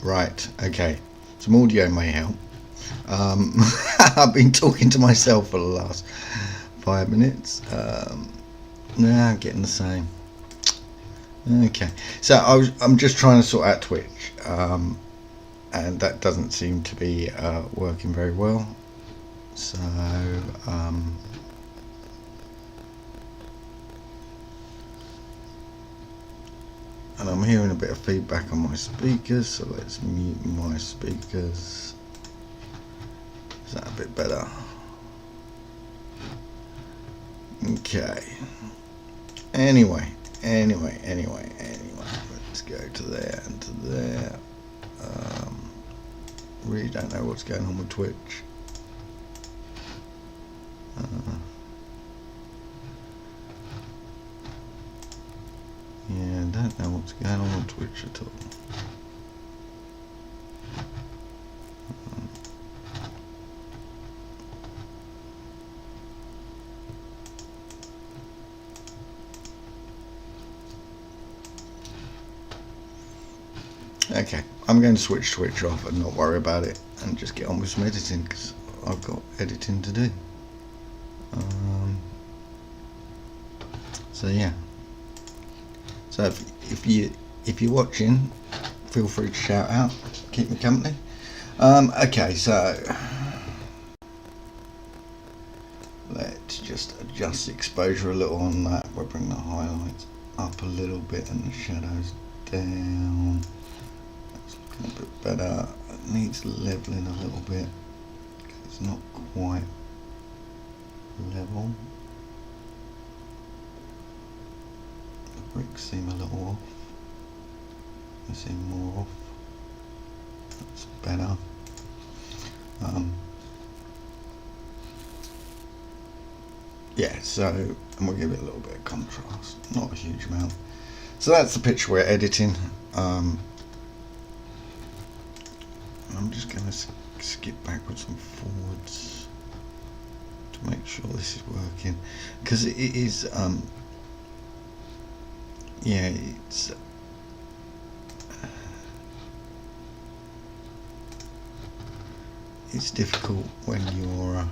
Right, okay. Some audio may help. I've been talking to myself for the last 5 minutes. Nah, I'm getting the same. Okay, so I'm just trying to sort out Twitch, and that doesn't seem to be working very well. So, and I'm hearing a bit of feedback on my speakers, so let's mute my speakers. Is that a bit better? Okay. Anyway, let's go to there and to there. Really don't know what's going on with Twitch. Yeah, I don't know what's going on with Twitch at all. Okay, I'm going to switch Twitch off and not worry about it and just get on with some editing because I've got editing to do. So yeah. So if you're watching, feel free to shout out, keep me company. Okay, so let's just adjust the exposure a little on that. We'll bring the highlights up a little bit and the shadows down. That's looking a bit better. It needs leveling a little bit. It's not quite level. The bricks seem a little off. They seem more off. That's better. Yeah, so, and we'll give it a little bit of contrast, not a huge amount. So that's the picture we're editing. I'm just going to skip backwards and forwards to make sure this is working, because it is, yeah, it's difficult when you're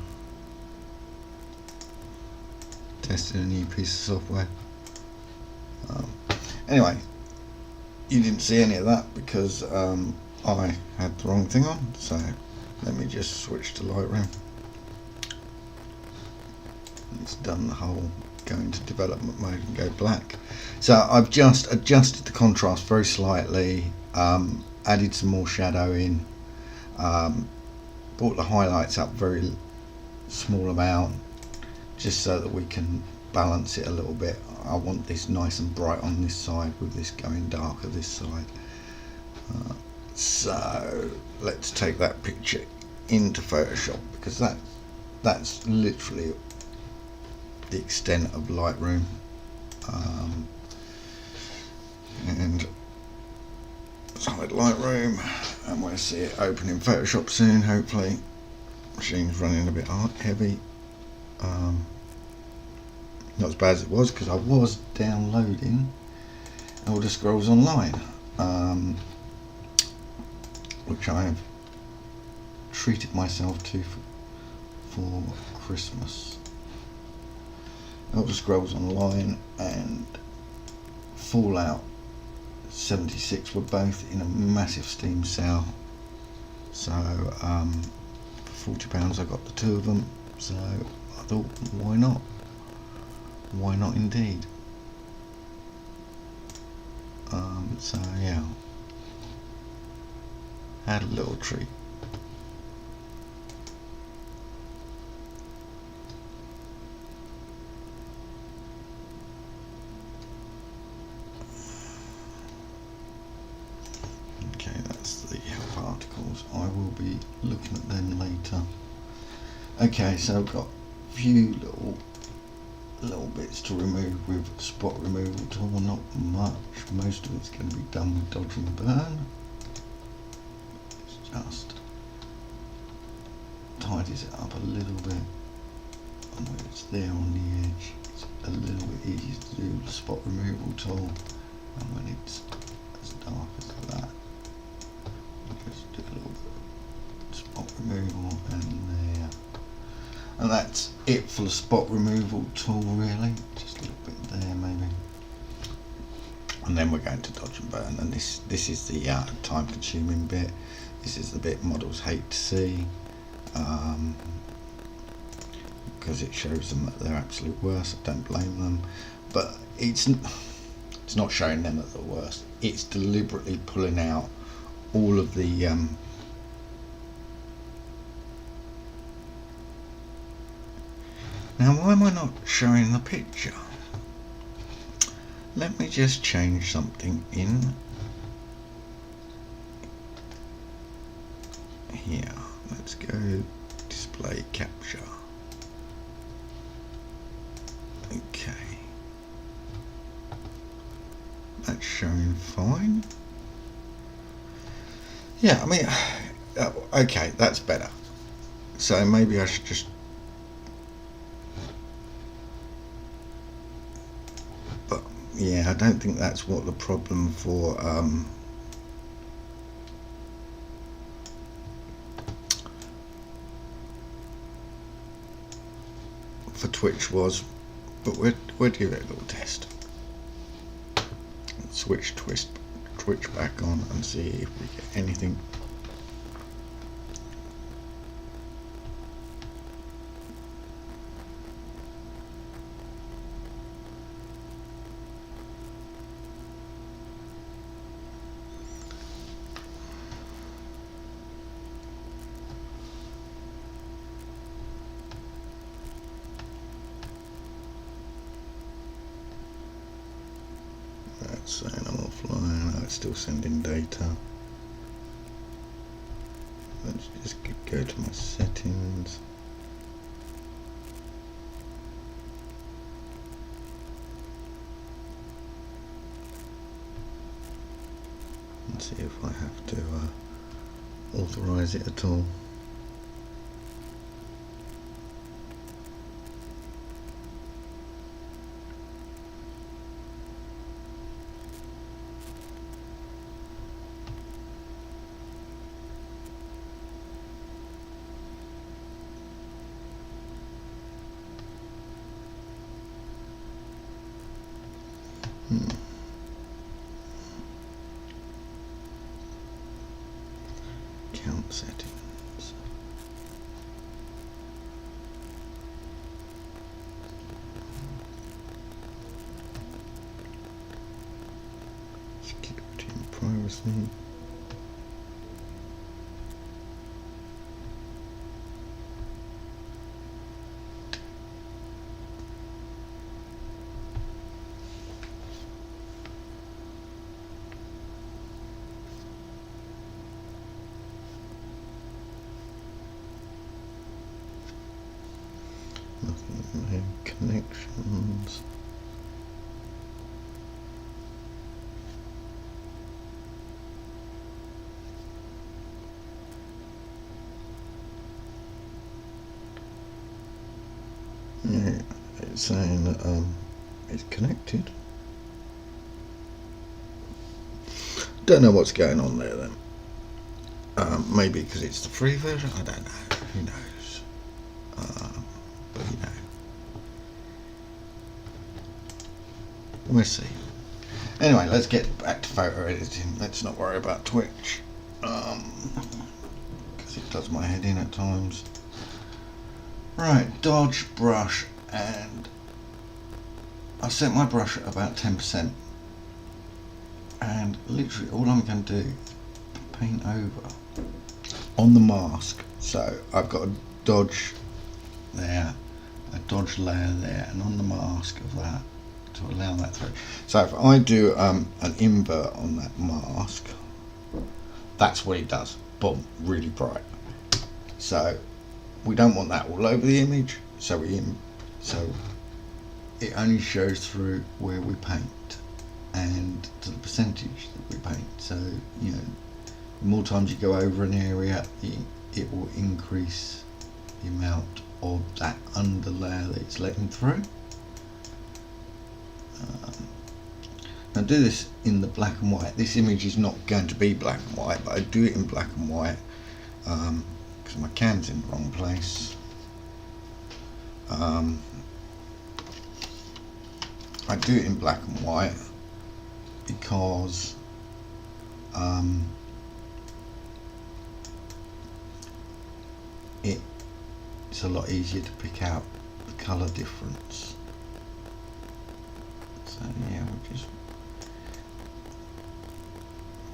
testing a new piece of software. Anyway, you didn't see any of that because I had the wrong thing on, so let me just switch to Lightroom. It's done the whole go into development mode and go black. So I've just adjusted the contrast very slightly, added some more shadow in, brought the highlights up very small amount, just so that we can balance it a little bit. I want this nice and bright on this side with this going darker this side. So let's take that picture into Photoshop, because that's literally the extent of Lightroom. And so with Lightroom, and we'll see it open in Photoshop soon, hopefully. Machine's running a bit heavy. Not as bad as it was, because I was downloading Elder Scrolls Online, which I have treated myself to for Christmas. Elder Scrolls Online and Fallout 76 were both in a massive Steam sale, so for £40 I got the two of them. So I thought, why not? Why not indeed? So yeah, had a little treat. Okay, that's the help articles. I will be looking at them later. Okay, so I've got a few little bits to remove with spot removal tool, not much. Most of it's going to be done with dodge and burn. It's just tidies it up a little bit, and when it's there on the edge, it's a little bit easier to do with the spot removal tool, and when it's as dark as that, removal and there. And that's it for the spot removal tool really. Just a little bit there maybe. And then we're going to dodge and burn, and this is the time consuming bit. This is the bit models hate to see, because it shows them at their absolute worst. I don't blame them, but it's not showing them at their worst. It's deliberately pulling out all of the now why am I not showing the picture? Let me just change something in here. Let's go display capture. Okay, that's showing fine. Yeah, I mean, okay, that's better. So maybe I should just, but yeah, I don't think that's what the problem for Twitch was, but we'll give it a little test. Switch Twitch back on and see if we get anything. That's saying I'm offline. Oh, it's still sending data. Let's just go to my settings. And see if I have to authorize it at all. Count settings. Security and privacy. Nothing, connections. Yeah, it's saying that it's connected. Don't know what's going on there then. Maybe because it's the free version. I don't know. Who knows? But you know, we'll see. Anyway, let's get back to photo editing. Let's not worry about Twitch, because it does my head in at times. Right, dodge, brush, and I set my brush at about 10%, and literally all I'm going to do is paint over on the mask. So I've got a dodge there, a dodge layer there, and on the mask of that to allow that through. So if I do an invert on that mask, that's what it does. Boom, really bright. So we don't want that all over the image, so it only shows through where we paint and to the percentage that we paint. So you know, the more times you go over an area, it will increase the amount of that underlayer that it's letting through. Now do this in the black and white. This image is not going to be black and white, but I do it in black and white because because my cam's in the wrong place. I do it in black and white because it's a lot easier to pick out the colour difference. So yeah, we'll just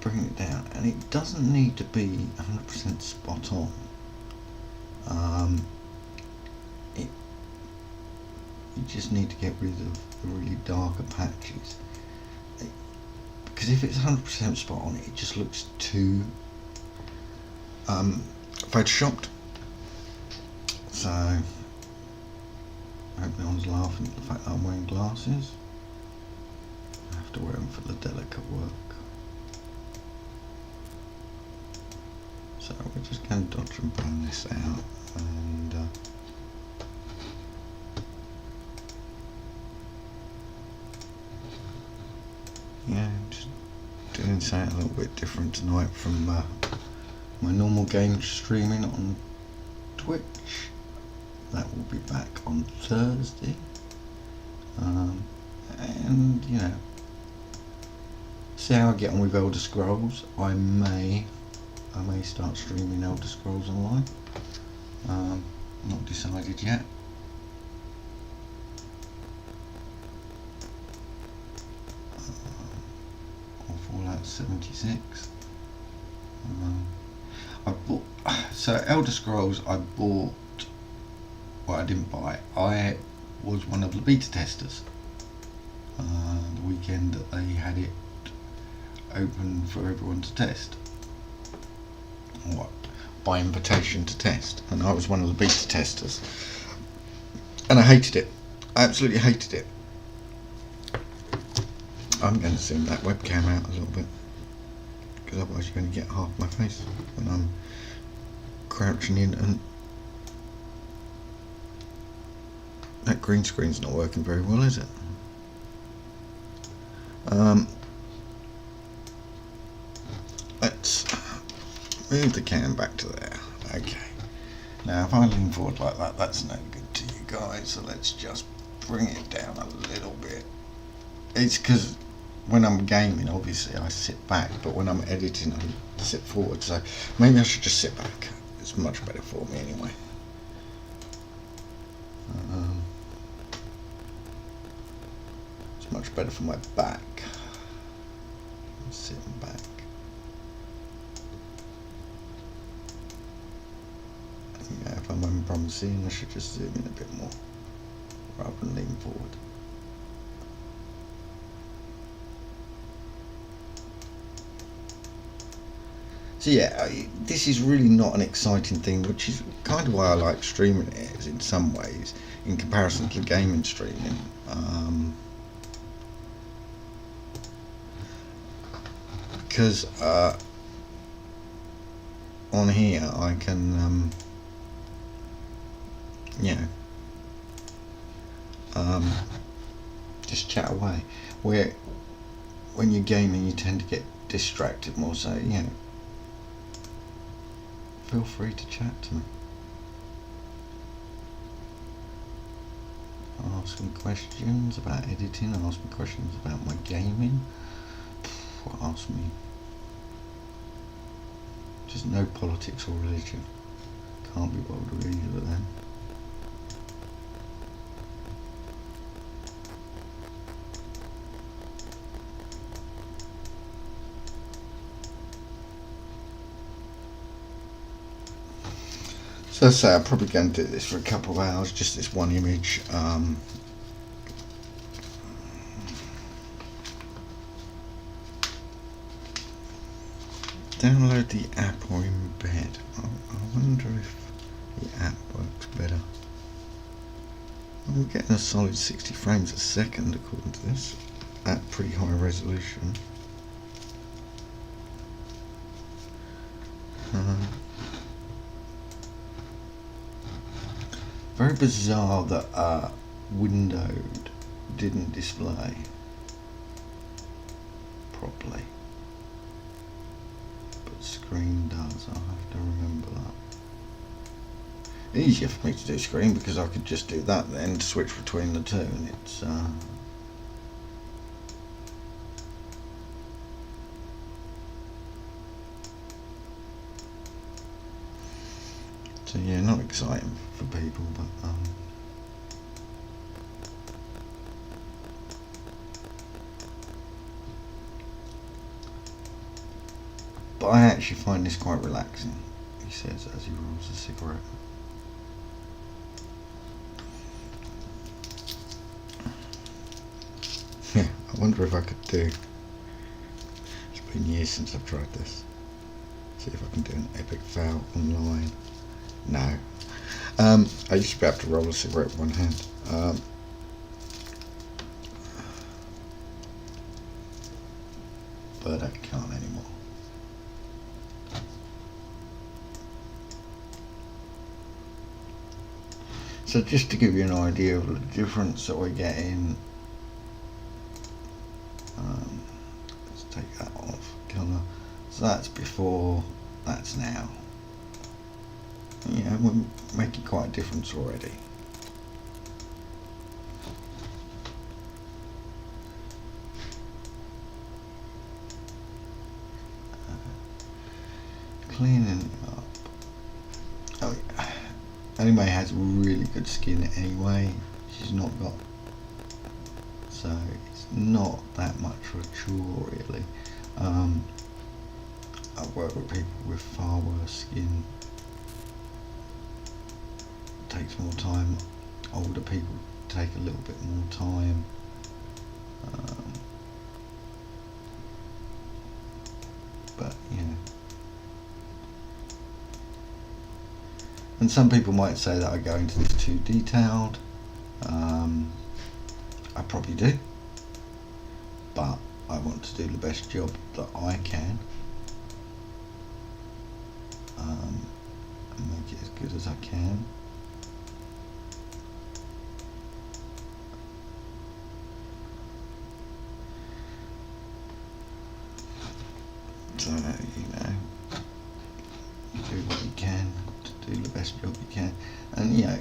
bring it down, and it doesn't need to be 100% spot on. You just need to get rid of the really darker patches, because if it's 100% spot on, it just looks too photoshopped. So I hope no one's laughing at the fact that I'm wearing glasses. I have to wear them for the delicate work. So we're just going to dodge and burn this out, and yeah, just doing something a little bit different tonight from my normal game streaming on Twitch. That will be back on Thursday, and you know, see how I get on with Elder Scrolls. I may start streaming Elder Scrolls Online. Not decided yet. Or Fallout 76. I bought, so Elder Scrolls I bought. Well, I didn't buy. I was one of the beta testers. The weekend that they had it open for everyone to test. What? By invitation to test. And I was one of the beta testers. And I hated it. I absolutely hated it. I'm going to zoom that webcam out a little bit, because otherwise you're going to get half my face when I'm crouching in, and that green screen's not working very well, is it? Let's move the cam back to there. Okay. Now if I lean forward like that, that's no good to you guys, so let's just bring it down a little bit. It's because when I'm gaming, obviously I sit back, but when I'm editing I sit forward, so maybe I should just sit back. It's much better for me anyway. It's much better for my back. I'm sitting back. Yeah, if I'm having problems seeing, I should just zoom in a bit more rather than lean forward. So yeah, this is really not an exciting thing, which is kind of why I like streaming it, is in some ways, in comparison to gaming streaming. Because on here I can, you know, just chat away. Where when you're gaming, you tend to get distracted more. So you know, feel free to chat to me. Ask me questions about editing. Ask me questions about my gaming. Ask me. Just no politics or religion. Can't be bothered with either of them. So as I say, I'm probably going to do this for a couple of hours, just this one image. Download the app or embed. I wonder if the app works better. I'm getting a solid 60 frames a second according to this, at pretty high resolution. Very bizarre that windowed didn't display properly, but screen does. I'll have to remember that. easier for me to do screen because I could just do that then, switch between the two, and it's so yeah, not exciting for people, but I actually find this quite relaxing, he says as he rolls a cigarette. Yeah, I wonder if I could do, it's been years since I've tried this, see if I can do an epic fail online. No. I used to be able to roll a cigarette with one hand. But I can't anymore. So just to give you an idea of the difference that we're getting, let's take that off, colour. So that's before, that's now. Yeah, we're making quite a difference already. Cleaning it up. Oh, yeah. Anime has really good skin anyway. She's not got, so it's not that much of a chore really. I've worked with people with far worse skin. It takes more time. Older people take a little bit more time. But yeah. And some people might say that I go into this too detailed. I probably do, but I want to do the best job that I can, and make it as good as I can. So, you know, you do what you can to do the best job you can, and you know,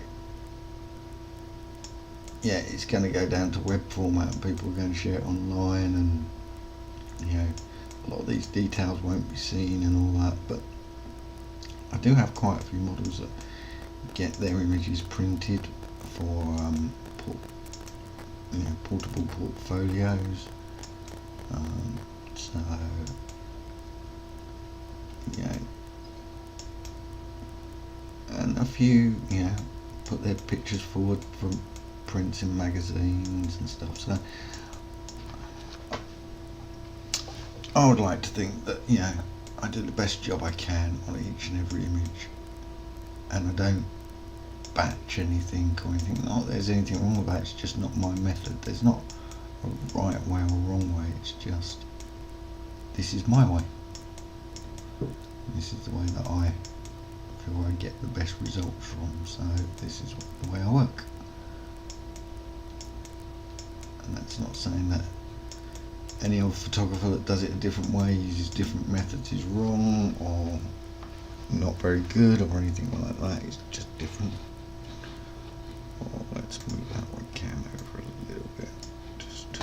yeah, it's going to go down to web format and people are going to share it online, and you know, a lot of these details won't be seen and all that, but I do have quite a few models that get their images printed for portable portfolios, so yeah, and a few, you know, put their pictures forward for prints in magazines and stuff. So I would like to think that, you know, I do the best job I can on each and every image, and I don't batch anything or anything. Not that there's anything wrong with that, it's just not my method. There's not a right way or a wrong way, it's just this is my way. This is the way that I feel I get the best results from, so this is the way I work. And that's not saying that any other photographer that does it a different way, uses different methods, is wrong or not very good or anything like that. It's just different. Oh, let's move that webcam over a little bit, just to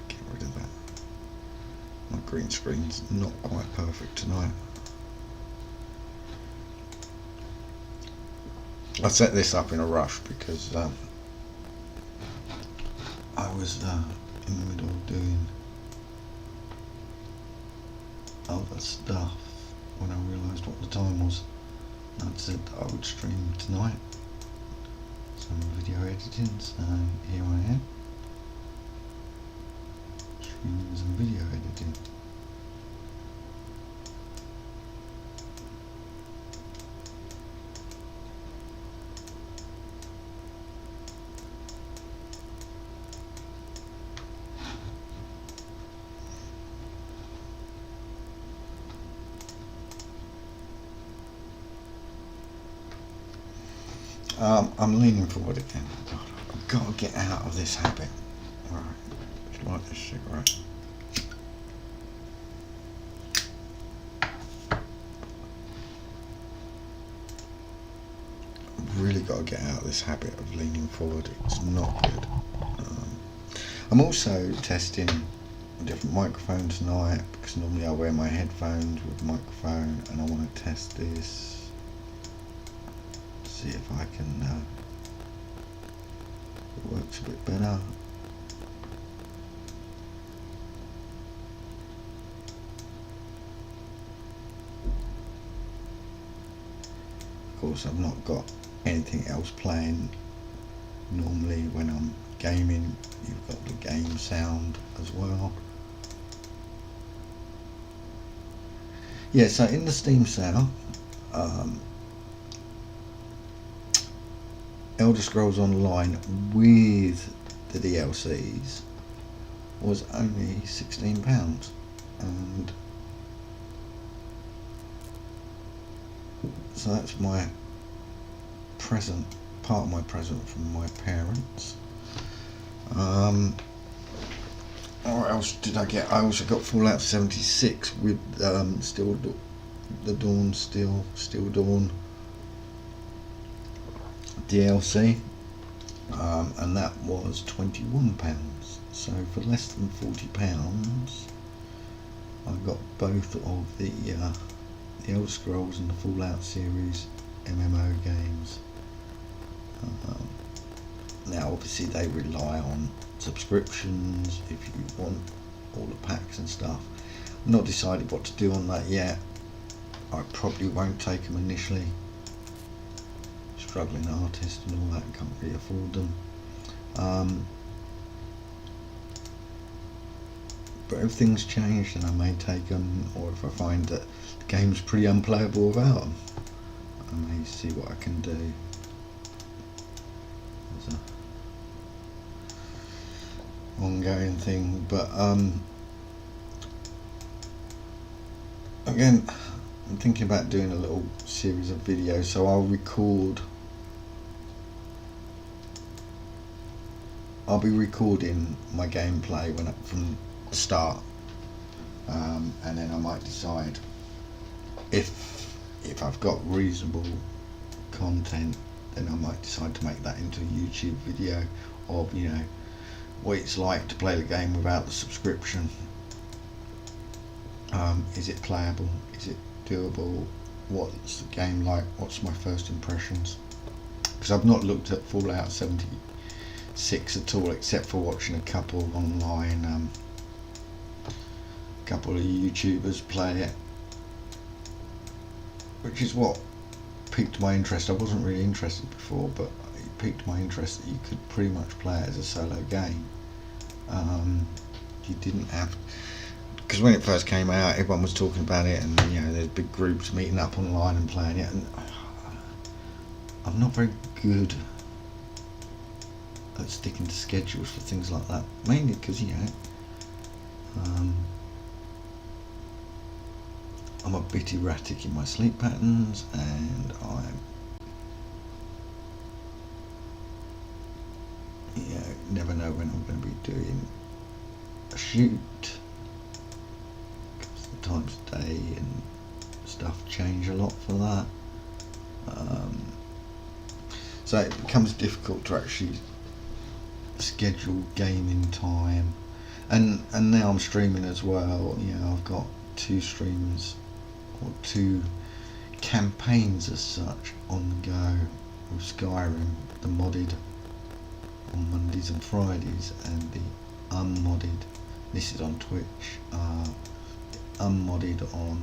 get rid of that. My green screen's not quite perfect tonight. I set this up in a rush because I was in the middle of doing other stuff when I realised what the time was. I'd said that I would stream tonight some video editing, so here I am streaming some video editing. I'm leaning forward again. God, I've got to get out of this habit. Right, just light this cigarette. really got to get out of this habit of leaning forward. It's not good. I'm also testing a different microphone tonight, because normally I wear my headphones with the microphone, and I want to test this, see if I can it works a bit better. Of course, I've not got anything else playing. Normally when I'm gaming, you've got the game sound as well. Yeah, so in the Steam sale, Elder Scrolls Online with the DLCs was only £16, and so that's my present, part of my present from my parents. What else did I get? I also got Fallout 76 with Still Dawn DLC, and that was £21. So for less than £40, I got both of the Elder Scrolls and the Fallout series MMO games. Now obviously they rely on subscriptions if you want all the packs and stuff. I've not decided what to do on that yet. I probably won't take them initially. Struggling artist and all that, can't really afford them. But if things change, then I may take them, or if I find that the game's pretty unplayable without them, I may see what I can do. There's a ongoing thing, but again, I'm thinking about doing a little series of videos, so I'll be recording my gameplay from the start, and then I might decide if I've got reasonable content, then I might decide to make that into a YouTube video of, you know, what it's like to play the game without the subscription. Is it playable? Is it doable? What's the game like? What's my first impressions? Because I've not looked at Fallout 76 at all, except for watching a couple online, couple of YouTubers play it, which is what piqued my interest. I wasn't really interested before, but it piqued my interest that you could pretty much play it as a solo game. You didn't have, because when it first came out, everyone was talking about it, and you know, there's big groups meeting up online and playing it, and I'm not very good at sticking to schedules for things like that, mainly because, you know, I'm a bit erratic in my sleep patterns, and I'm, you know, never know when I'm going to be doing a shoot, because the times of day and stuff change a lot for that. So it becomes difficult to actually schedule gaming time, and now I'm streaming as well. You know, I've got 2 streams, or 2 campaigns as such, on the go with Skyrim, the modded on Mondays and Fridays, and the unmodded, this is on Twitch, unmodded on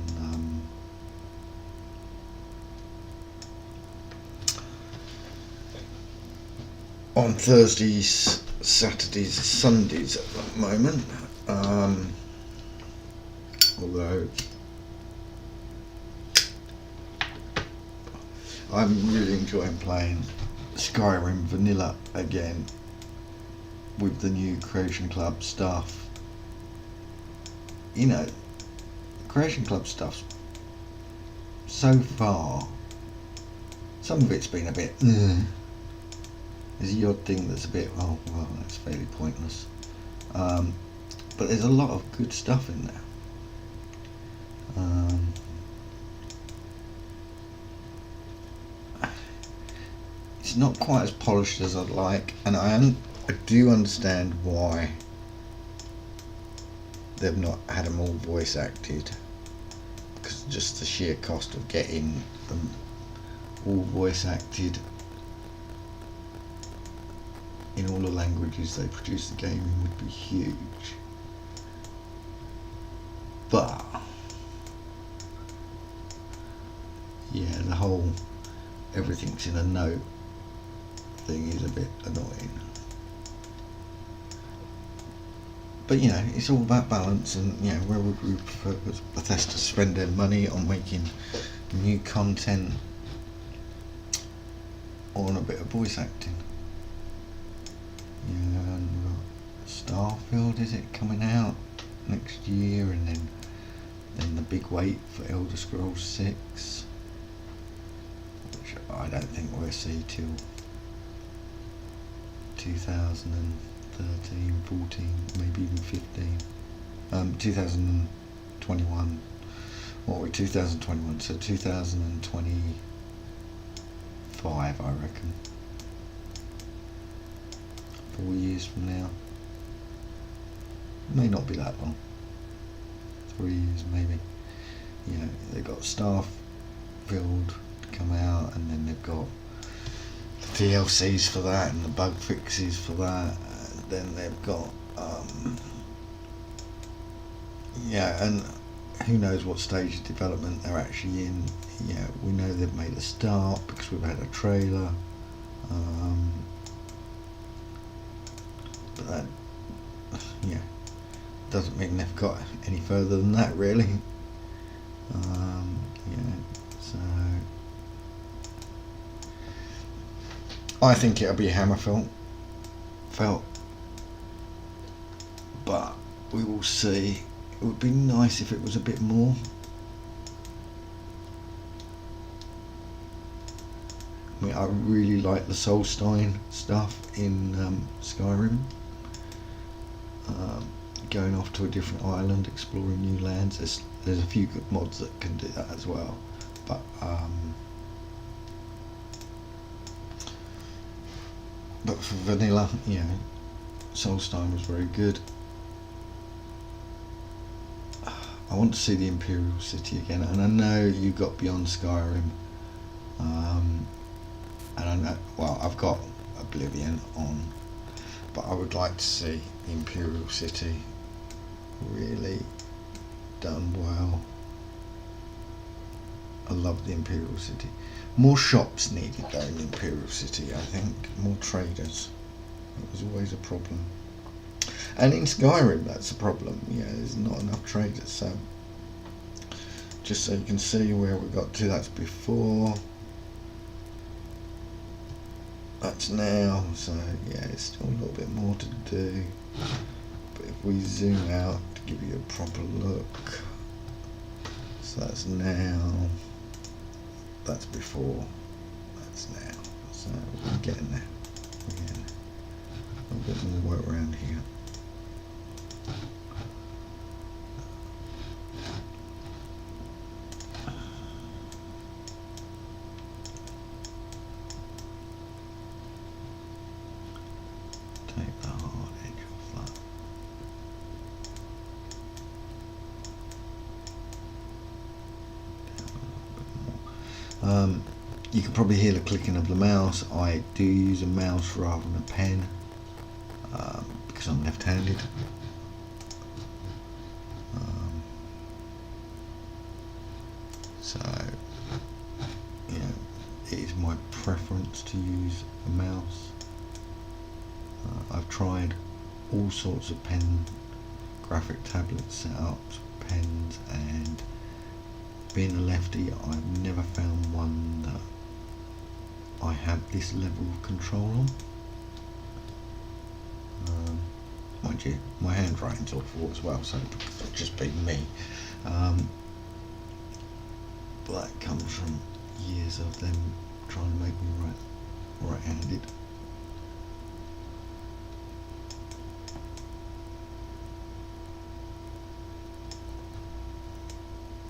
Thursdays, Saturdays, Sundays at the moment, although I'm really enjoying playing Skyrim Vanilla again with the new Creation Club stuff. You know, Creation Club stuff's so far, some of it's been a bit there's the odd thing that's a bit, oh well, that's fairly pointless, but there's a lot of good stuff in there. it's not quite as polished as I'd like, and I do understand why they've not had them all voice acted, because just the sheer cost of getting them all voice acted in all the languages they produce the game in would be huge. But yeah, the whole everything's in a note thing is a bit annoying. But you know, it's all about balance, and you know, where would we prefer Bethesda spend their money on making new content or on a bit of voice acting? Yeah, and Starfield, is it coming out next year, and then the big wait for Elder Scrolls 6, which I don't think we'll see till 2013, 14, maybe even 15. 2021. What we're 2021, so 2025, I reckon. 4 years from now. May not be that long. 3 years maybe. You know, they've got Starfield to come out, and then they've got the DLCs for that and the bug fixes for that. And then they've got yeah, and who knows what stage of development they're actually in. Yeah, we know they've made a start because we've had a trailer. But that, yeah, doesn't mean they've got any further than that, really. Yeah, so I think it'll be Hammerfell, but we will see. It would be nice if it was a bit more. I mean, I really like the Solstheim stuff in Skyrim. Going off to a different island, exploring new lands. There's a few good mods that can do that as well, but for vanilla, you know, Solstheim was very good. I want to see the Imperial City again, and I know you got Beyond Skyrim, and I know, well, I've got Oblivion on, but I would like to see the Imperial City really done well. I love the Imperial City. More shops needed though in the Imperial City, I think. More traders. That was always a problem. And in Skyrim, that's a problem. Yeah, there's not enough traders. So, just so you can see where we got to, that's before. That's now. So, yeah, it's still a little bit more to do. But if we zoom out to give you a proper look, so that's now. That's before. That's now. So, we're getting there. We're getting there. A little bit more work around here. Take the hard edge off that. You can probably hear the clicking of the mouse. I do use a mouse rather than a pen because I'm left-handed. So, you know, it is my preference to use a mouse. I've tried all sorts of pen, graphic tablet setups, pens, and being a lefty, I've never found one that I have this level of control on. Mind you, my handwriting's awful as well, so it'll just be me. But that comes from years of them trying to make me right-handed.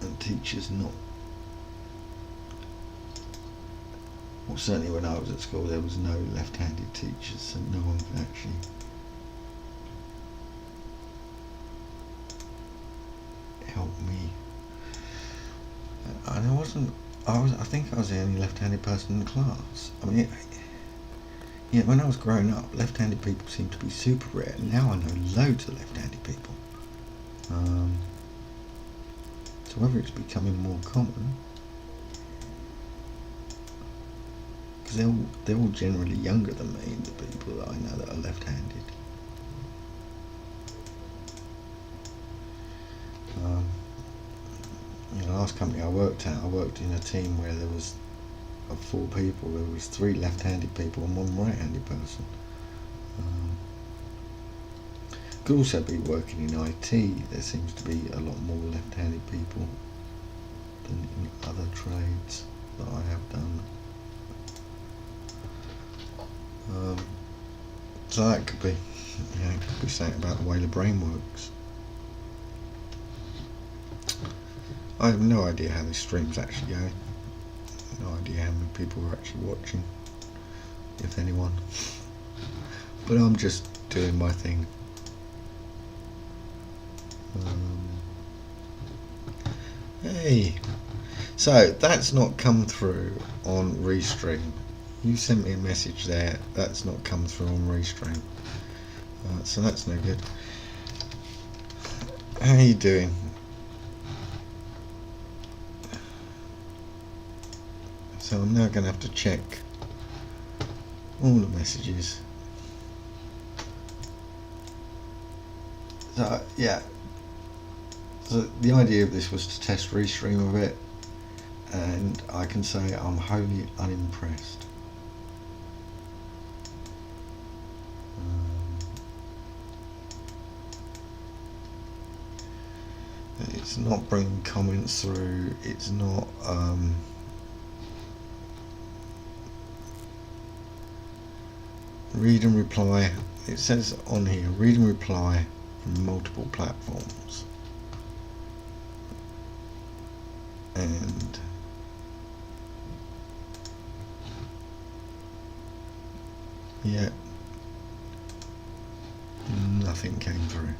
And teachers not well, certainly when I was at school there was no left-handed teachers, so no one could actually help me. And I think I was the only left-handed person in the class. I mean, yeah, when I was growing up, left-handed people seemed to be super rare. Now I know loads of left-handed people. So whether it's becoming more common, because they're all generally younger than me, the people that I know that are left-handed. The last company I worked in a team where there was of 4 people. There was 3 left-handed people and 1 right-handed person. Could also be working in IT. There seems to be a lot more left-handed people than in other trades that I have done. So that could be, could be something about the way the brain works. I have no idea how this stream's actually going. No idea how many people are actually watching, if anyone. But I'm just doing my thing. Hey, so that's not come through on Restream. You sent me a message there. That's not come through on Restream. So that's no good. How are you doing? So I'm now going to have to check all the messages. So yeah. So the idea of this was to test Restream a bit, and I can say I'm wholly unimpressed. It's not bringing comments through. It's not. Read and reply. It says on here, read and reply from multiple platforms. And yeah, nothing came through.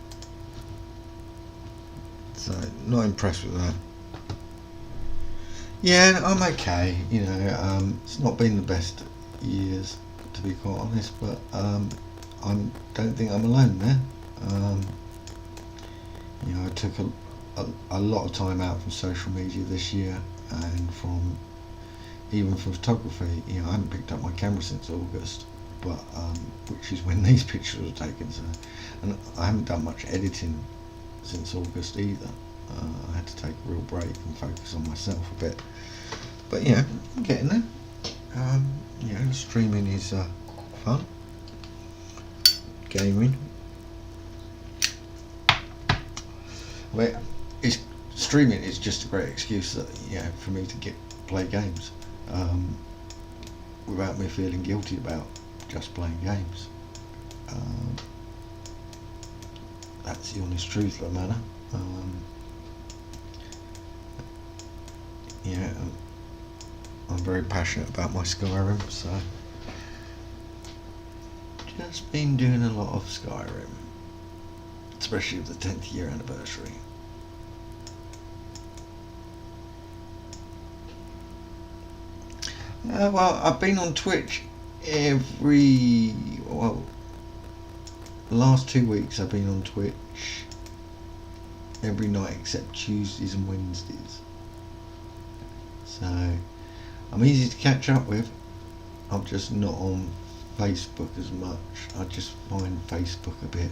So not impressed with that. Yeah, I'm okay. It's not been the best years, to be quite honest, but I don't think I'm alone there. I took a lot of time out from social media this year, and even from photography. I haven't picked up my camera since August, but which is when these pictures were taken. So, and I haven't done much editing since August either. I had to take a real break and focus on myself a bit. But I'm getting there. Streaming is fun. Gaming. Well, streaming is just a great excuse for me to play games without me feeling guilty about just playing games. That's the honest truth of the matter. I'm very passionate about my Skyrim, so just been doing a lot of Skyrim, especially with the 10th year anniversary. Well, I've been on Twitch the last 2 weeks I've been on Twitch every night except Tuesdays and Wednesdays. So I'm easy to catch up with. I'm just not on Facebook as much. I just find Facebook a bit,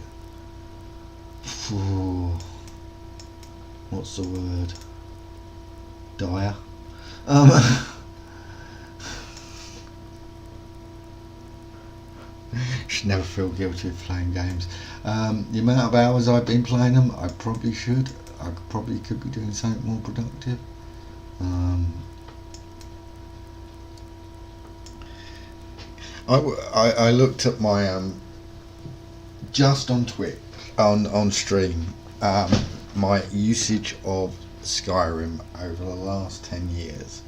what's the word? Dire. Should never feel guilty of playing games. The amount of hours I've been playing them, I probably should. I probably could be doing something more productive. I looked at my just on Twitch on stream my usage of Skyrim over the last 10 years,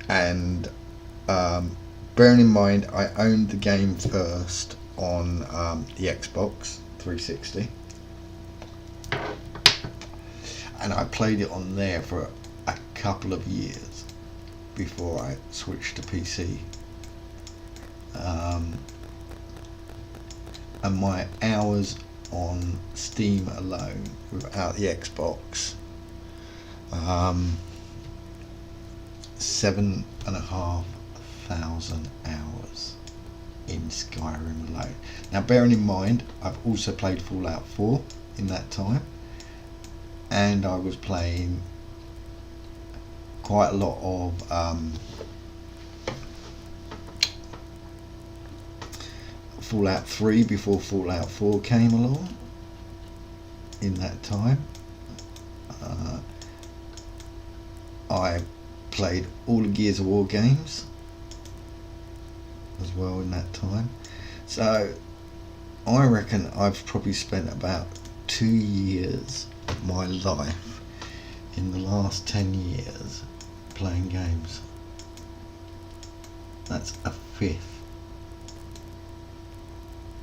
and Bearing in mind I owned the game first on the Xbox 360, and I played it on there for a couple of years before I switched to PC. And my hours on Steam alone, without the Xbox, 7,500 hours in Skyrim alone. Now, bearing in mind, I've also played Fallout 4 in that time, and I was playing quite a lot of Fallout 3 before Fallout 4 came along in that time. I played all the Gears of War games as well in that time. So I reckon I've probably spent about 2 years of my life in the last 10 years playing games. That's a fifth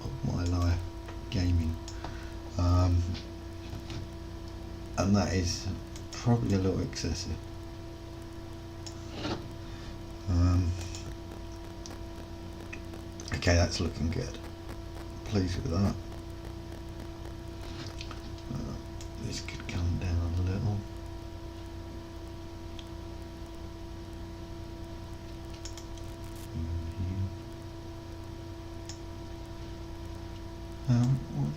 of my life gaming, and that is probably a little excessive. Okay, that's looking good. Pleased with that. This could come down a little. We're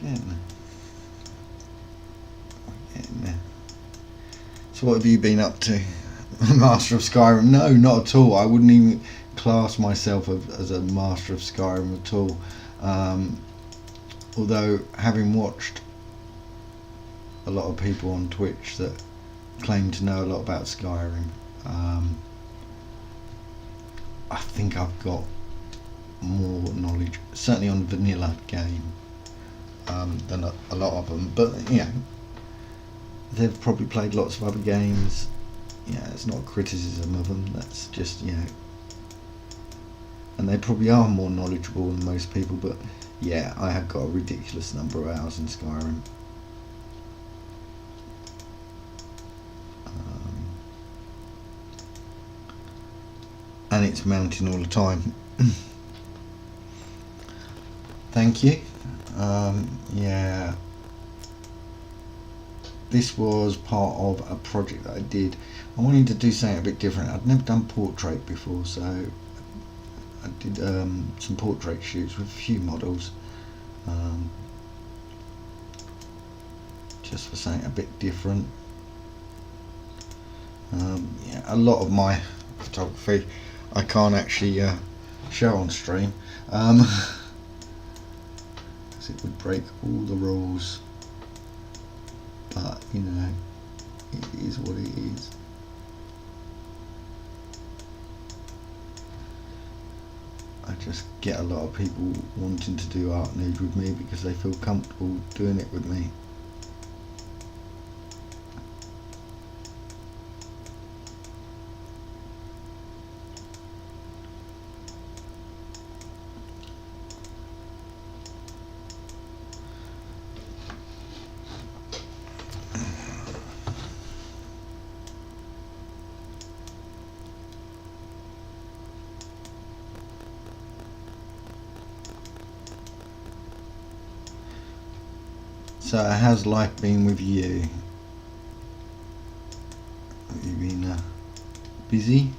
getting there. We're getting there. So what have you been up to? Master of Skyrim? No, not at all. I wouldn't even class myself as a Master of Skyrim at all. Although, having watched a lot of people on Twitch that claim to know a lot about Skyrim, I think I've got more knowledge, certainly on vanilla game, than a lot of them. But they've probably played lots of other games. It's not a criticism of them, that's just, and they probably are more knowledgeable than most people, but I have got a ridiculous number of hours in Skyrim. And it's mounting all the time. Thank you. This was part of a project that I did. I wanted to do something a bit different. I'd never done portrait before, so I did some portrait shoots with a few models, just for something a bit different. A lot of my photography I can't actually show on stream, because it would break all the rules, but it is what it is. I just get a lot of people wanting to do art nude with me because they feel comfortable doing it with me. So how's life been with you? Have you been busy?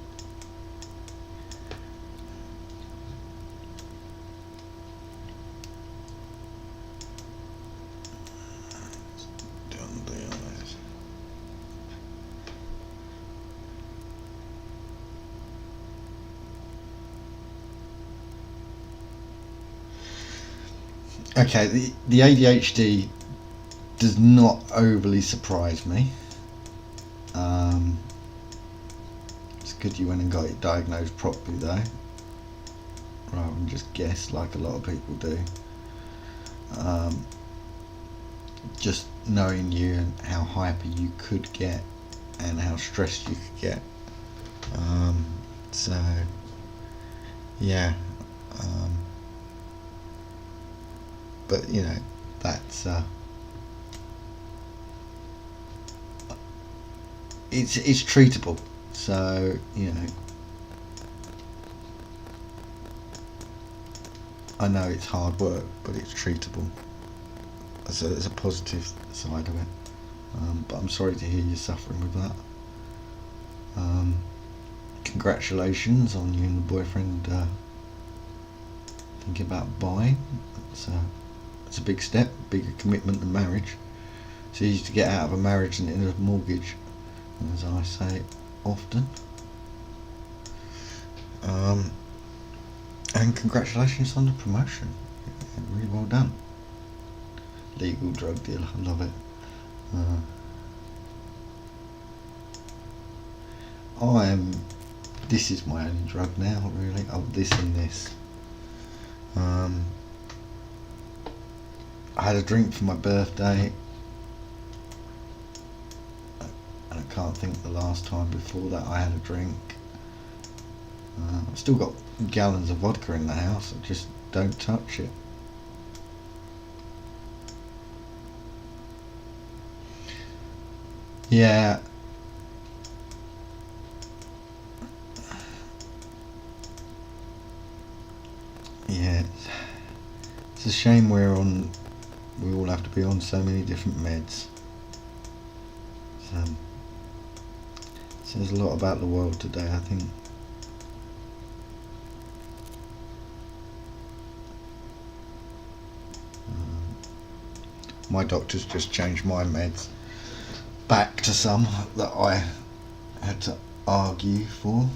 Okay, the ADHD does not overly surprise me. It's good you went and got it diagnosed properly though, rather than just guess like a lot of people do. Just knowing you and how hyper you could get and how stressed you could get. So yeah. Um, but you know, that's it's treatable. So you know, I know it's hard work, but it's treatable. There's a positive side of it. But I'm sorry to hear you're suffering with that. Um, Congratulations on you and the boyfriend thinking about buying. It's a big step, bigger commitment than marriage. It's easy to get out of a marriage than in a mortgage, as I say often. And congratulations on the promotion. Really well done. Legal drug dealer, I love it. This is my only drug now, really. Oh, this and this. I had a drink for my birthday, and I can't think the last time before that I had a drink. I've still got gallons of vodka in the house, I just don't touch it. Yeah. Yeah. It's a shame we all have to be on so many different meds. It says a lot about the world today, I think. My doctor's just changed my meds back to some that I had to argue for.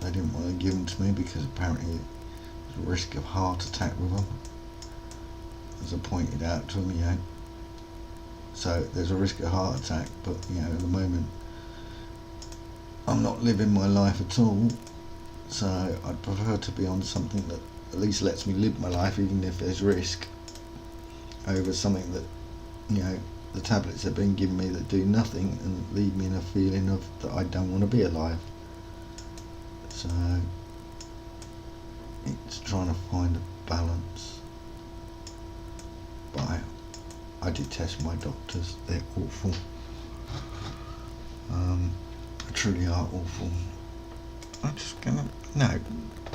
They didn't want to give them to me because apparently there's a risk of heart attack with them, as I pointed out to them, you know. So there's a risk of heart attack, but you know, at the moment I'm not living my life at all, so I'd prefer to be on something that at least lets me live my life, even if there's risk, over something that, you know, the tablets have been given me that do nothing and leave me in a feeling of that I don't want to be alive. So it's trying to find a balance. But I detest my doctors, they're awful. Truly are awful. I'm just gonna, no,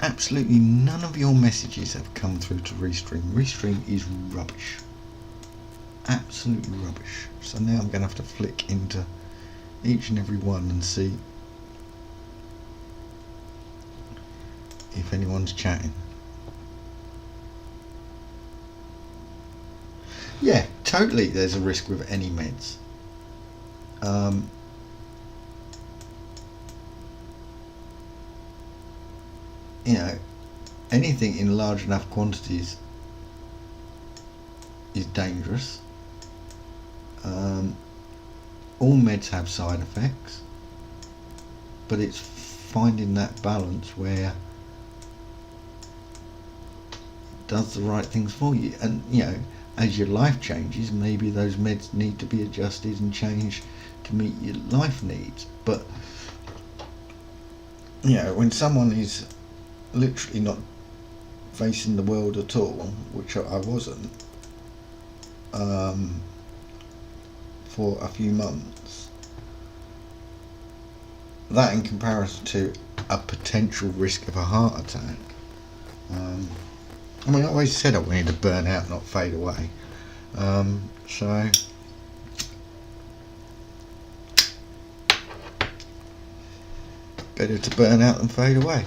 absolutely none of your messages have come through to Restream. Restream is rubbish. Absolutely rubbish. So now I'm gonna have to flick into each and every one and see if anyone's chatting. Yeah, totally there's a risk with any meds. You know, anything in large enough quantities is dangerous. All meds have side effects, but it's finding that balance where it does the right things for you. And you know, as your life changes, maybe those meds need to be adjusted and changed to meet your life needs. But you know, when someone is literally not facing the world at all, which I wasn't, for a few months, that in comparison to a potential risk of a heart attack, I mean, I always said I wanted to burn out, not fade away. So better to burn out than fade away.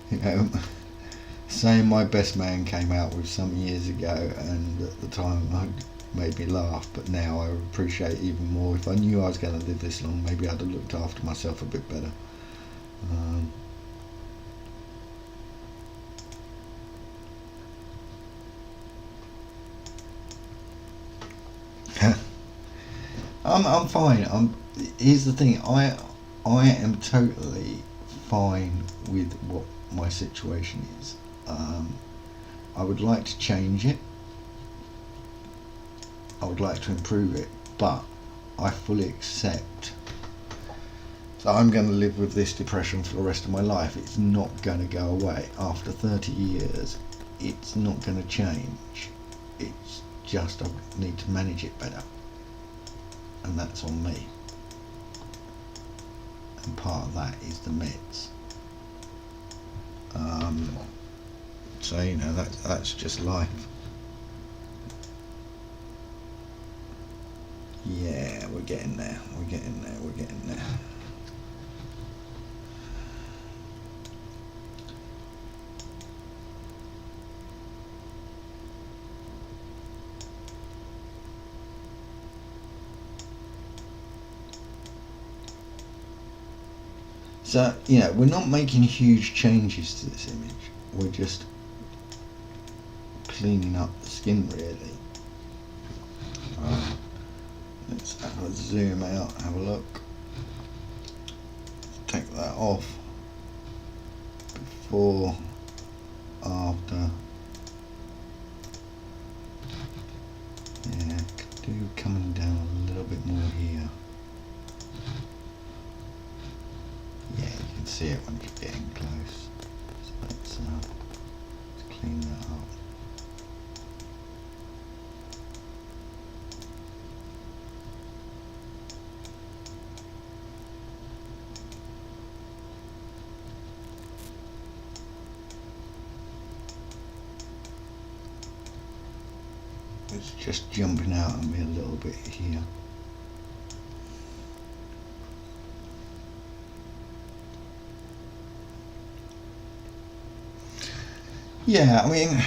You know, saying My Best Man came out with some years ago, and at the time it made me laugh, but now I appreciate even more. If I knew I was going to live this long, maybe I'd have looked after myself a bit better. I'm fine. Here's the thing. I am totally fine with what my situation is. I would like to change it. I would like to improve it, but I fully accept that I'm going to live with this depression for the rest of my life. It's not going to go away. After 30 years, it's not going to change. It's just I need to manage it better. And that's on me. And part of that is the meds. So, you know, that's just life. Yeah, we're getting there. We're getting there. We're getting there. So, you know, we're not making huge changes to this image. We're just cleaning up the skin, really. Let's have a zoom out, have a look. Take that off. Before, after. Yeah, could do coming down a little bit more here. Yeah, you can see it when you're getting close. So let's clean that up. It's just jumping out at me a little bit here. Yeah, I mean,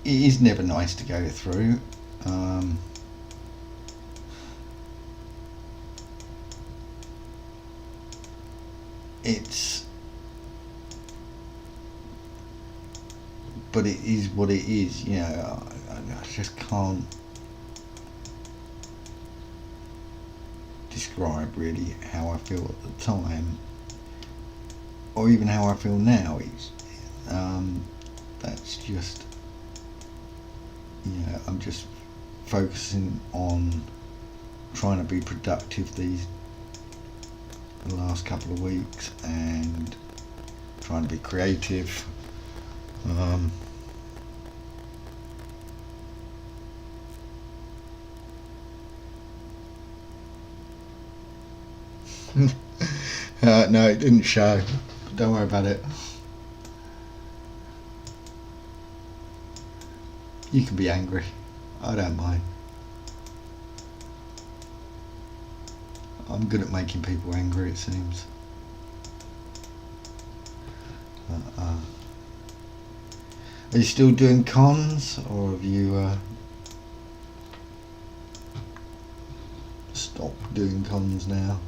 it is never nice to go through. But it is what it is, you know. I just can't describe really how I feel at the time, or even how I feel now. It's that's just, you know, I'm just focusing on trying to be productive the last couple of weeks and trying to be creative. No, it didn't show. Don't worry about it. You can be angry. I don't mind. I'm good at making people angry, it seems. Are you still doing cons, or have you stopped doing cons now?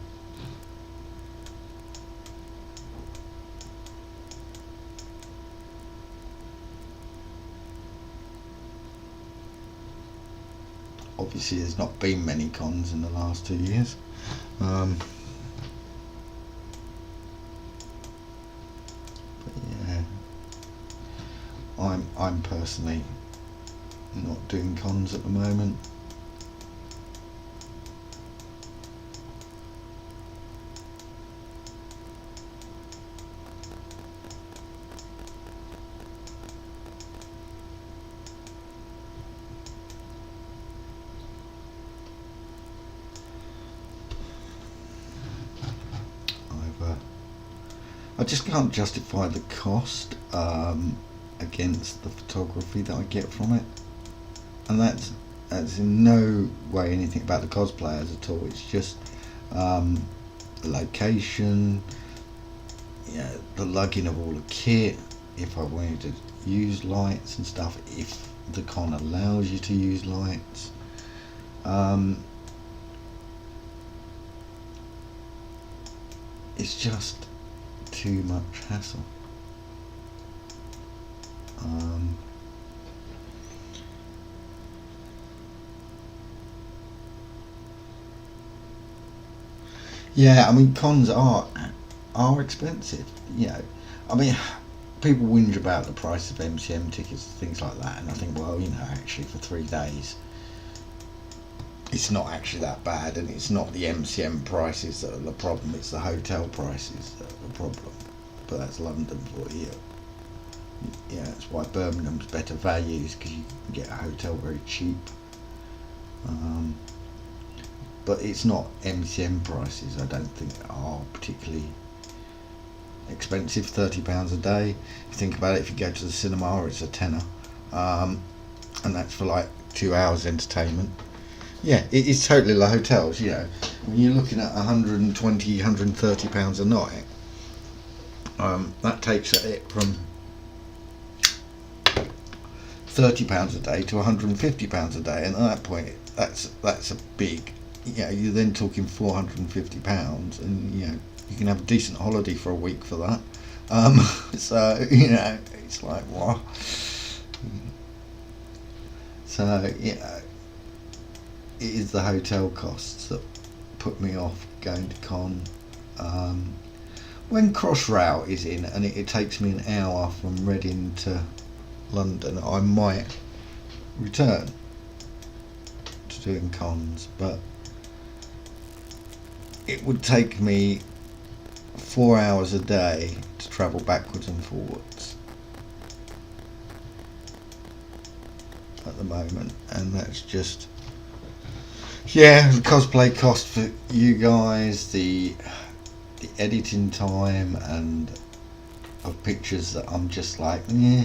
Obviously there's not been many cons in the last 2 years. But yeah, I'm personally not doing cons at the moment. I just can't justify the cost against the photography that I get from it, and that's in no way anything about the cosplayers at all. It's just the location, yeah, the lugging of all the kit. If I wanted to use lights and stuff, if the con allows you to use lights. It's just too much hassle. Yeah, I mean, cons are are expensive. You know, I mean, people whinge about the price of MCM tickets, things like that, and I think, well, you know, actually for 3 days, it's not actually that bad, and it's not the MCM prices that are the problem, it's the hotel prices that are the problem. But that's London for you. Yeah, that's why Birmingham's better values, because you can get a hotel very cheap. But it's not MCM prices, I don't think, are particularly expensive. £30 a day. If you think about it, if you go to the cinema, it's a tenner, and that's for like 2 hours entertainment. Yeah, it is totally the hotels. You know, when you're looking at £120, £130 a night, that takes it from £30 a day to £150 a day, and at that point, that's a big. You know, you're then talking £450, and you know you can have a decent holiday for a week for that. So you know, it's like what? So yeah, it is the hotel costs that put me off going to con. When Crossrail is in, and it takes me an hour from Reading to London, I might return to doing cons, but it would take me 4 hours a day to travel backwards and forwards at the moment, and that's just, yeah, the cosplay cost for you guys, the editing time, and of pictures that I'm just like, yeah,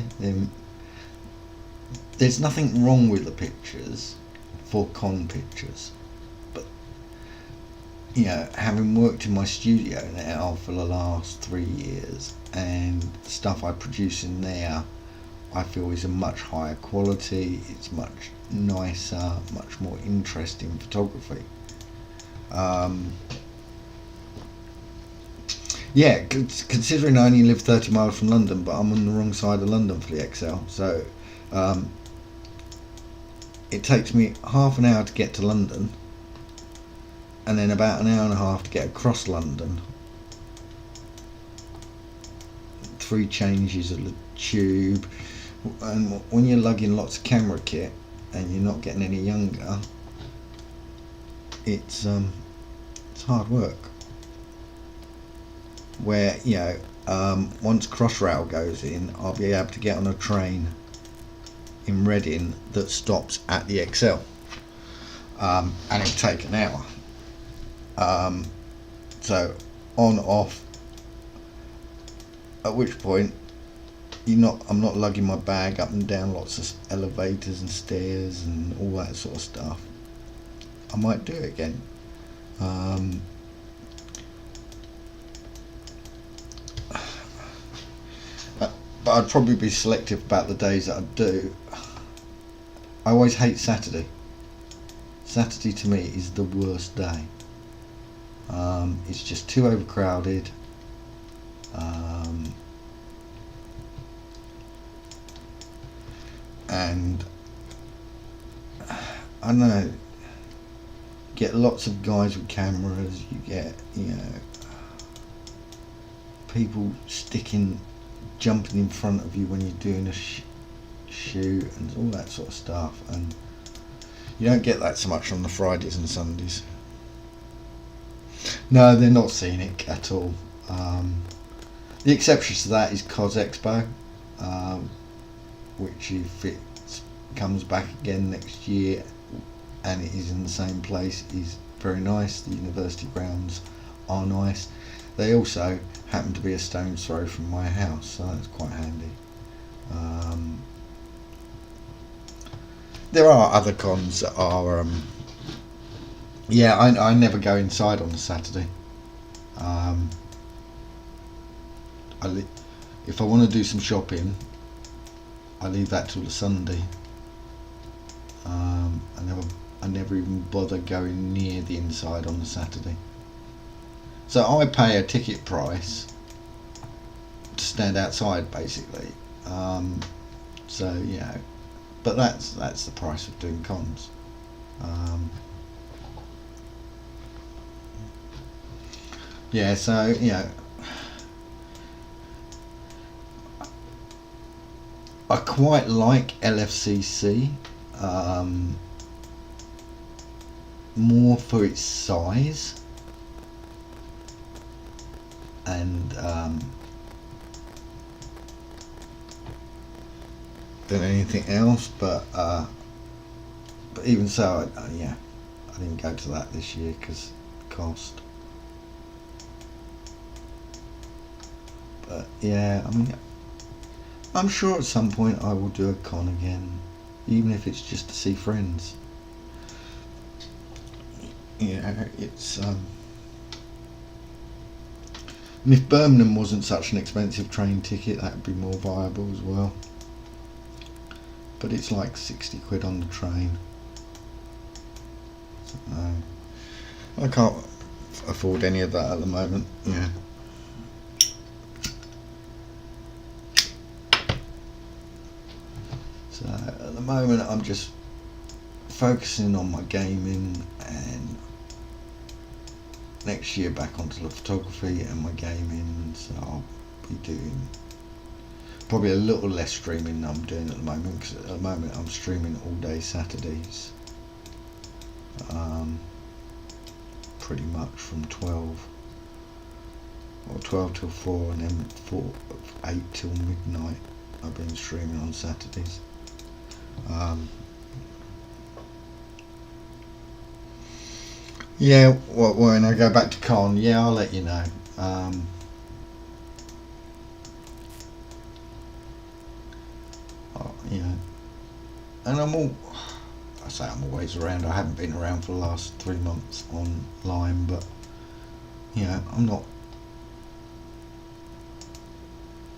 there's nothing wrong with the pictures for con pictures, but you know, having worked in my studio now for the last 3 years, and the stuff I produce in there, I feel is a much higher quality, it's much nicer, much more interesting photography. Yeah, considering I only live 30 miles from London, but I'm on the wrong side of London for the XL, so it takes me half an hour to get to London, and then about an hour and a half to get across London. 3 changes of the tube, and when you're lugging lots of camera kit and you're not getting any younger, it's hard work. Where, you know, once Crossrail goes in, I'll be able to get on a train in Reading that stops at the XL, and it'll take an hour. So on, off, at which point I'm not lugging my bag up and down lots of elevators and stairs and all that sort of stuff. I might do it again. But I'd probably be selective about the days that I do. I always hate Saturday. Saturday to me is the worst day. It's just too overcrowded. And I don't know, you get lots of guys with cameras, you get, you know, people jumping in front of you when you're doing a shoot and all that sort of stuff, and you don't get that so much on the Fridays and Sundays. No, they're not scenic at all. The exception to that is Cos Expo, which if it comes back again next year and it is in the same place, is very nice. The university grounds are nice. They also happen to be a stone's throw from my house, so that's quite handy. There are other cons that are, yeah, I never go inside on a Saturday. If I want to do some shopping, I leave that till the Sunday. I never even bother going near the inside on the Saturday. So I pay a ticket price to stand outside, basically. So you know, but that's the price of doing cons. Yeah, so you know, I quite like LFCC, more for its size and than anything else, but even so, yeah, I didn't go to that this year because cost. But yeah, I mean, I'm sure at some point I will do a con again, even if it's just to see friends. Yeah, it's and if Birmingham wasn't such an expensive train ticket, that would be more viable as well. But it's like 60 quid on the train. So, I can't afford any of that at the moment. Yeah. So at the moment I'm just focusing on my gaming, and next year back onto the photography and my gaming, so I'll be doing probably a little less streaming than I'm doing at the moment, because at the moment I'm streaming all day Saturdays, pretty much from 12 till 4, and then 8 till midnight I've been streaming on Saturdays. Yeah, well, when I go back to con, yeah, I'll let you know. You know, and I say I'm always around. I haven't been around for the last 3 months online, but yeah, I'm not.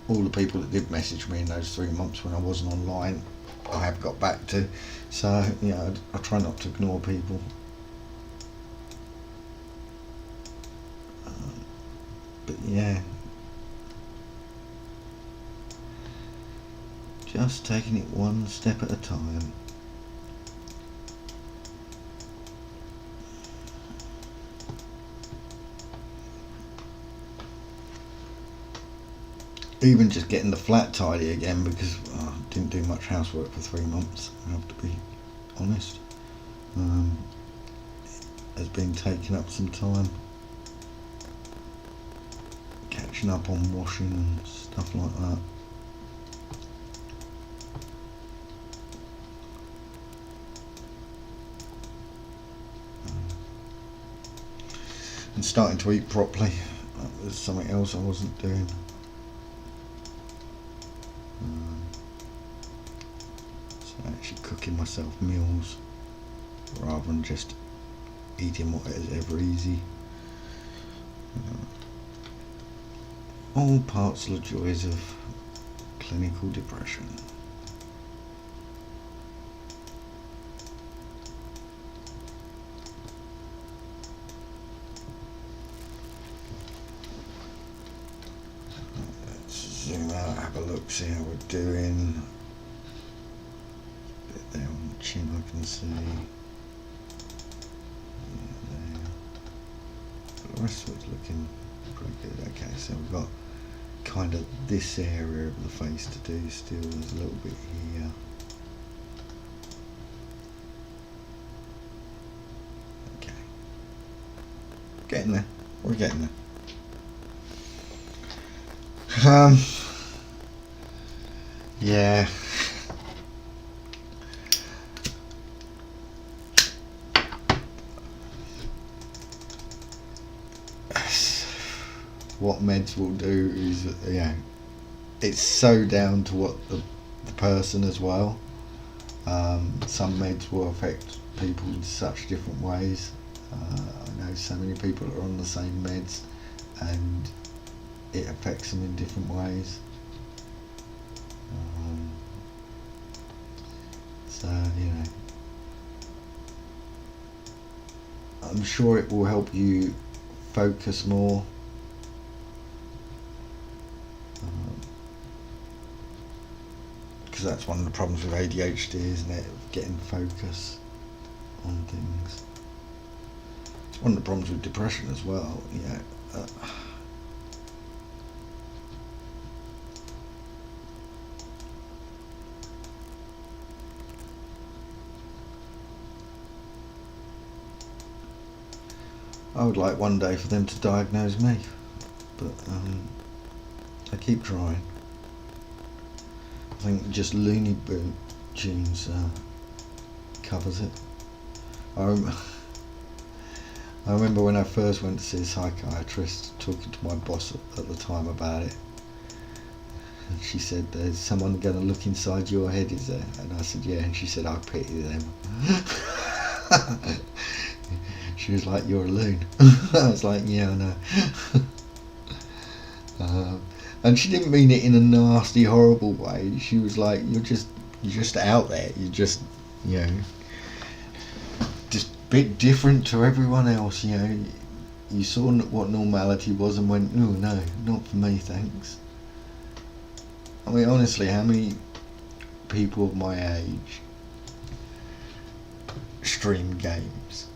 All the people that did message me in those 3 months when I wasn't online, I have got back to. So yeah, I try not to ignore people. But yeah, just taking it one step at a time. Even just getting the flat tidy again, because I didn't do much housework for 3 months, I have to be honest. Has been taking up some time, catching up on washing and stuff like that. And starting to eat properly. That was something else I wasn't doing. So actually cooking myself meals rather than just eating whatever easy. All parts of the joys of clinical depression. Let's zoom out, have a look, see how we're doing. A bit there on the chin I can see. The rest of it's looking pretty good. Okay, so we've got kind of this area of the face to do still. There's a little bit here. Okay, getting there. We're getting there. Yeah. What meds will do is, it's so down to what the person as well. Some meds will affect people in such different ways. I know so many people are on the same meds and it affects them in different ways. So, I'm sure it will help you focus more. Because that's one of the problems with ADHD, isn't it? Getting focus on things. It's one of the problems with depression as well. I would like one day for them to diagnose me, but I keep trying. I think just Looney Tunes covers it. I remember when I first went to see a psychiatrist, talking to my boss at the time about it. And she said, "There's someone going to look inside your head, is there?" And I said, "Yeah." And she said, "I pity them." She was like, "You're a loon." I was like, "Yeah, I know." And she didn't mean it in a nasty, horrible way. She was like, you're just out there. You're just, you know, just a bit different to everyone else. You know, you saw what normality was and went, "Oh no, not for me, thanks." I mean, honestly, how many people of my age stream games?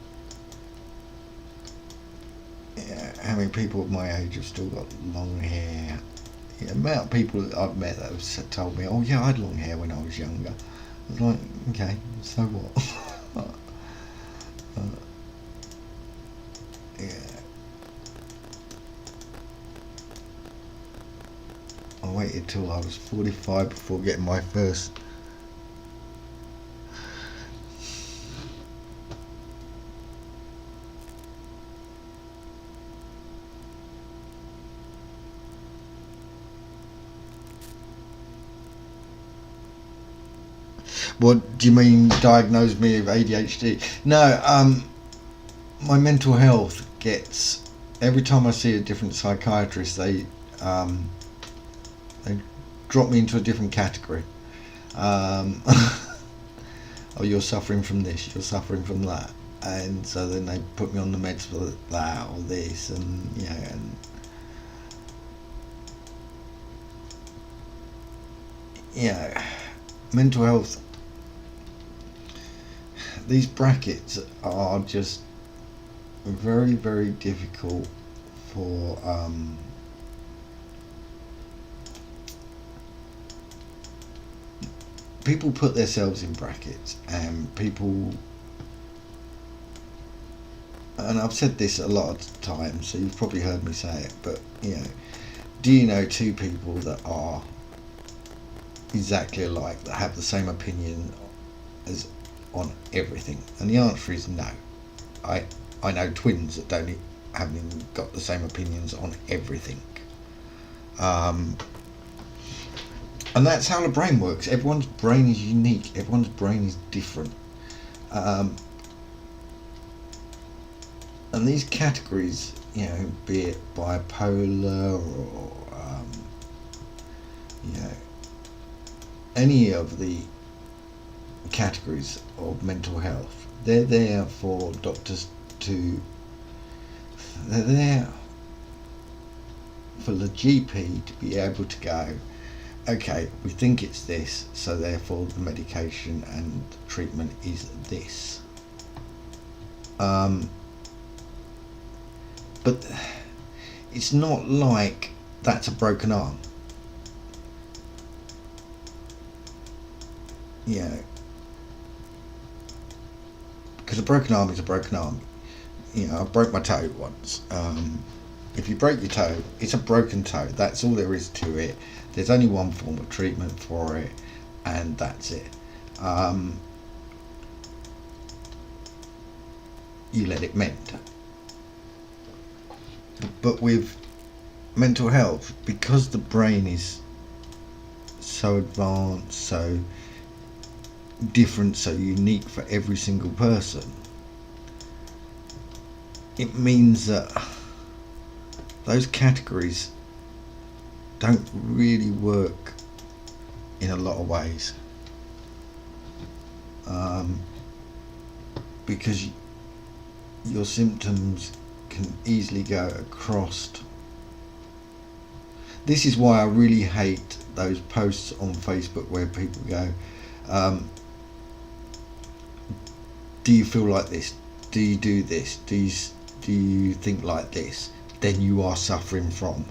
Yeah, how many people of my age have still got long hair? The amount of people that I've met that have told me, "Oh yeah, I had long hair when I was younger." I was like, okay, so what? Yeah. I waited till I was 45 before getting my first. What do you mean, diagnose me with ADHD? No, my mental health gets, every time I see a different psychiatrist, they drop me into a different category. Oh, you're suffering from this, you're suffering from that, and so then they put me on the meds for that or this, and yeah, and yeah, mental health. These brackets are just very, very difficult for people put themselves in brackets, and people, and I've said this a lot of times, so you've probably heard me say it, but you know, do you know two people that are exactly alike, that have the same opinion as on everything? And the answer is no. I know twins that haven't even got the same opinions on everything. And that's how the brain works. Everyone's brain is unique. Everyone's brain is different. And these categories, you know, be it bipolar or you know, any of the categories of mental health, they're there for doctors to, they're there for the GP to be able to go, okay, we think it's this, so therefore the medication and treatment is this. But it's not like that's a broken arm. You know, because a broken arm is a broken arm. You know, I broke my toe once. If you break your toe, it's a broken toe. That's all there is to it. There's only one form of treatment for it, and that's it. You let it mend. But with mental health, because the brain is so advanced, so different, so unique for every single person, it means that those categories don't really work in a lot of ways, because your symptoms can easily go across. This is why I really hate those posts on Facebook where people go, do you feel like this? Do you do this? Do you think like this? Then you are suffering from.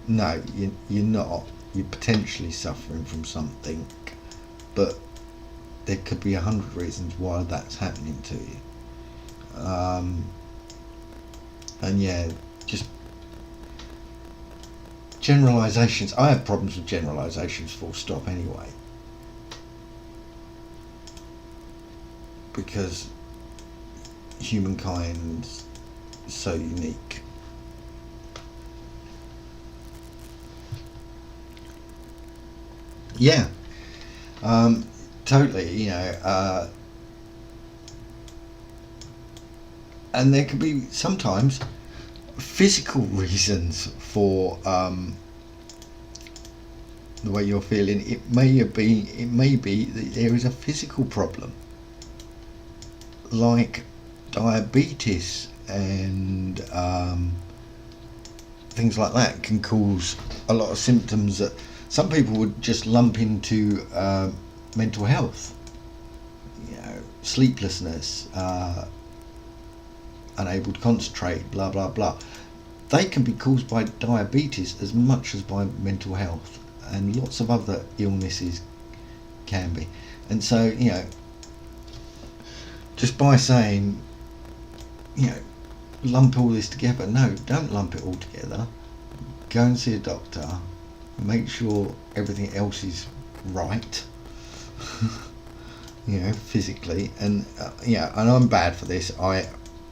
No, you're not. You're potentially suffering from something, but there could be 100 reasons why that's happening to you. And yeah, just generalizations. I have problems with generalizations, full stop, anyway, because humankind's so unique. Yeah, totally. And there can be sometimes physical reasons for the way you're feeling. It may be that there is a physical problem, like diabetes and things like that can cause a lot of symptoms that some people would just lump into mental health. Sleeplessness, unable to concentrate, blah blah blah. They can be caused by diabetes as much as by mental health, and lots of other illnesses can be. And so, just by saying, lump all this together, no, don't lump it all together. Go and see a doctor, make sure everything else is right, physically. And and I'm bad for this. I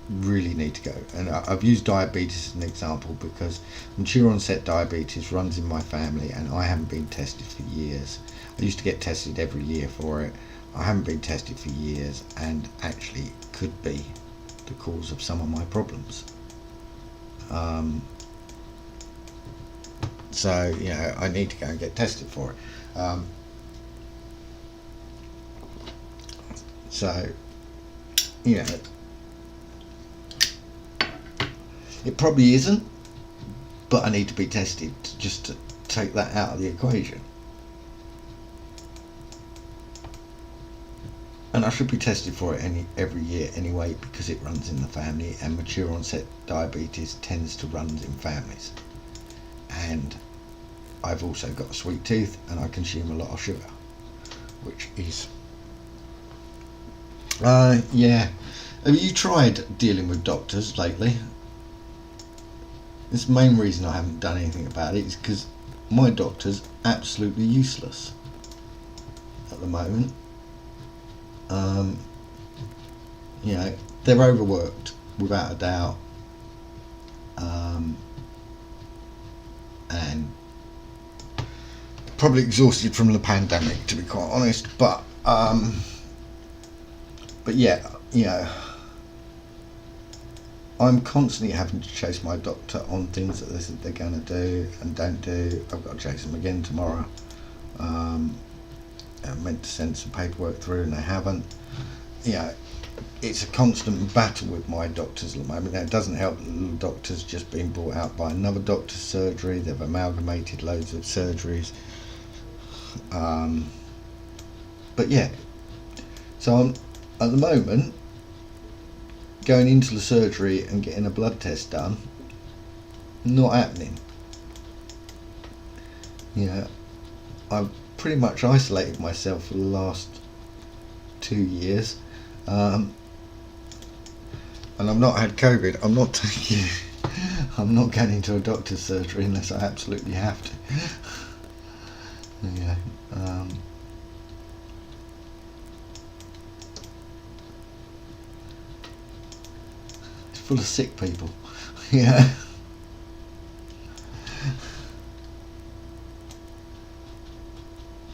really need to go, and I've used diabetes as an example because mature onset diabetes runs in my family, and I haven't been tested for years. I used to get tested every year for it. I haven't been tested for years, and actually could be the cause of some of my problems. So I need to go and get tested for it. So it probably isn't, but I need to be tested just to take that out of the equation. And I should be tested for it every year anyway, because it runs in the family, and mature onset diabetes tends to run in families. And I've also got a sweet tooth, and I consume a lot of sugar, which is yeah. Have you tried dealing with doctors lately? This main reason I haven't done anything about it is because my doctor's absolutely useless at the moment. They're overworked without a doubt, and probably exhausted from the pandemic, to be quite honest. But yeah, I'm constantly having to chase my doctor on things that they said they're going to do and don't do. I've got to chase them again tomorrow. I meant to send some paperwork through and they haven't. It's a constant battle with my doctors at the moment. Now, it doesn't help that the doctor's just been bought out by another doctor's surgery. They've amalgamated loads of surgeries. But yeah, so I'm at the moment going into the surgery and getting a blood test done. Not happening. I've pretty much isolated myself for the last 2 years, and I've not had COVID. I'm not going into a doctor's surgery unless I absolutely have to. It's full of sick people.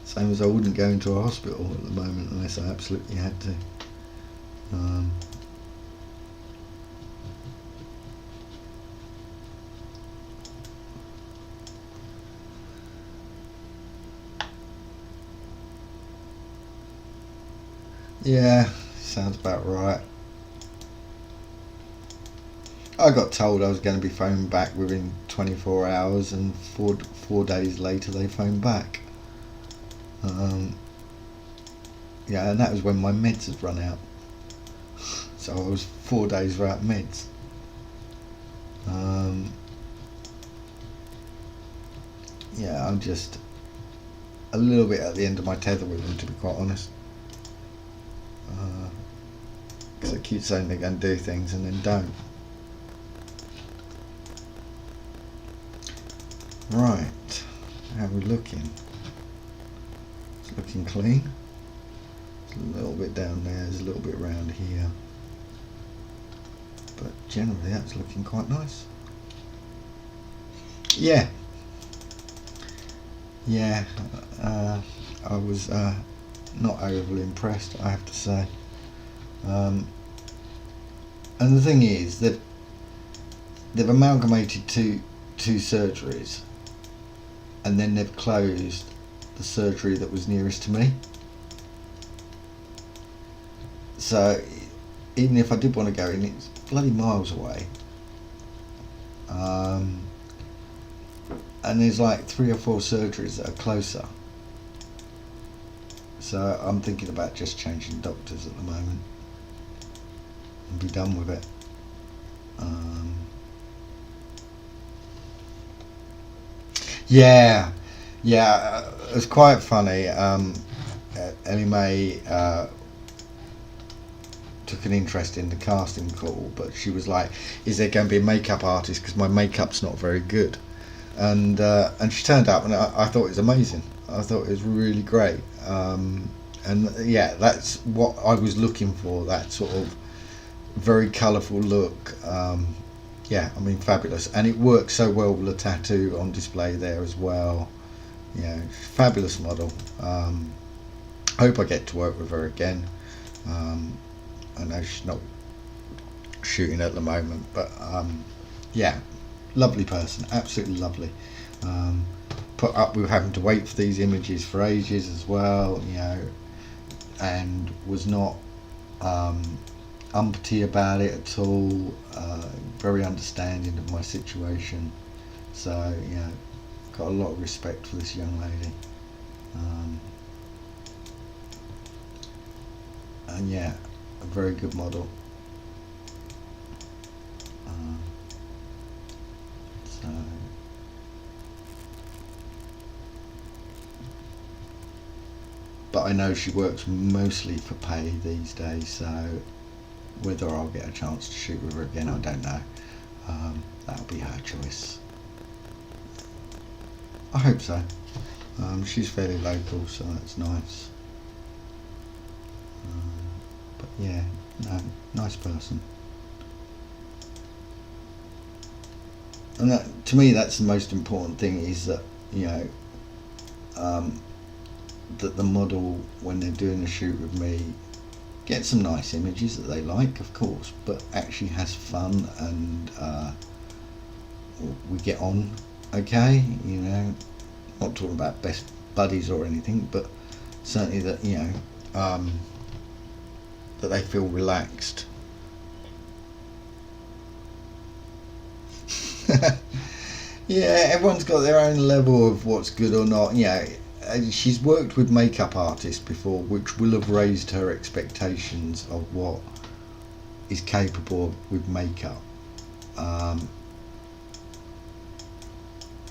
Same as I wouldn't go into a hospital at the moment unless I absolutely had to. Yeah, sounds about right. I got told I was going to be phoned back within 24 hours, and four days later they phoned back. And that was when my meds had run out. So I was 4 days without meds. I'm just a little bit at the end of my tether with them, to be quite honest. Because they keep saying they're going to do things and then don't. Right, how are we looking? It's looking clean. It's a little bit down there, there's a little bit around here. But generally that's looking quite nice. Yeah. Yeah, I was not overly impressed, I have to say. And the thing is that they've amalgamated two surgeries, and then they've closed the surgery that was nearest to me. So even if I did want to go in, it's bloody miles away. And there's like 3 or 4 surgeries that are closer. So I'm thinking about just changing doctors at the moment and be done with it. Yeah, it was quite funny. Ellie Mae took an interest in the casting call, but she was like, "Is there going to be a makeup artist? Because my makeup's not very good." And she turned up, and I thought it was amazing. I thought it was really great. And yeah, that's what I was looking for. That sort of very colourful look. Yeah, I mean, fabulous, and it works so well with the tattoo on display there as well. Yeah, fabulous model. Hope I get to work with her again. I know she's not shooting at the moment, but yeah, lovely person, absolutely lovely. Put up with having to wait for these images for ages as well, you know, and was not umpty about it at all. Very understanding of my situation. So yeah, got a lot of respect for this young lady. And yeah, a very good model. So but I know she works mostly for pay these days, so whether I'll get a chance to shoot with her again, I don't know. That'll be her choice. I hope so. She's fairly local, so that's nice. But yeah, no, nice person. And that, to me, that's the most important thing, is that, you know, that the model, when they're doing a shoot with me, get some nice images that they like, of course, but actually has fun, and we get on okay, you know. Not talking about best buddies or anything, but certainly that, you know, that they feel relaxed. Yeah, everyone's got their own level of what's good or not. You know, she's worked with makeup artists before, which will have raised her expectations of what is capable of with makeup. And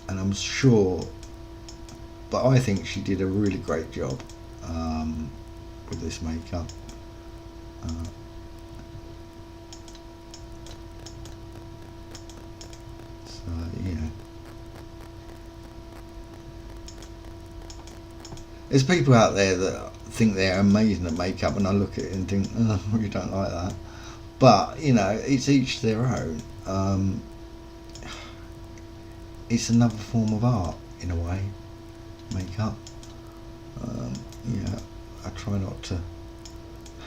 I'm sure, but I think she did a really great job with this makeup. So yeah, there's people out there that think they're amazing at makeup, and I look at it and think, oh, you don't like that. But you know, it's each their own. It's another form of art in a way, makeup. Yeah, I try not to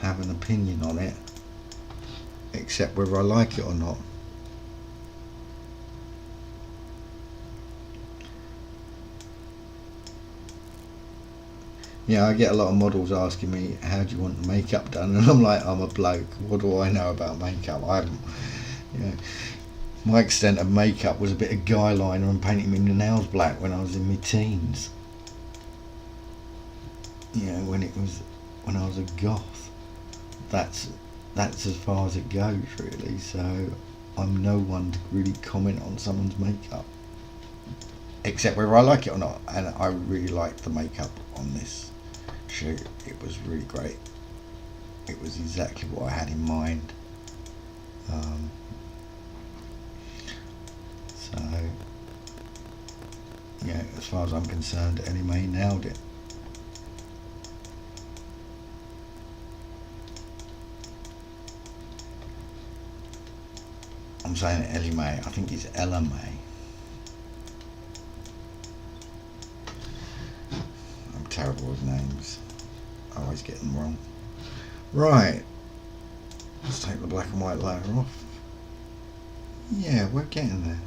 have an opinion on it, except whether I like it or not. Yeah, I get a lot of models asking me, how do you want the makeup done? And I'm like, I'm a bloke, what do I know about makeup? I haven't, you know, my extent of makeup was a bit of guy liner and painting my nails black when I was in my teens. You know, when I was a goth. That's as far as it goes, really. So I'm no one to really comment on someone's makeup, except whether I like it or not. And I really liked the makeup on this shoot. It was really great. It was exactly what I had in mind. So Yeah, as far as I'm concerned, Ellie Mae nailed it. I'm saying Ellie Mae. I think it's Ella May. I'm terrible with names. I always get them wrong. Right. Let's take the black and white layer off. Yeah, we're getting there.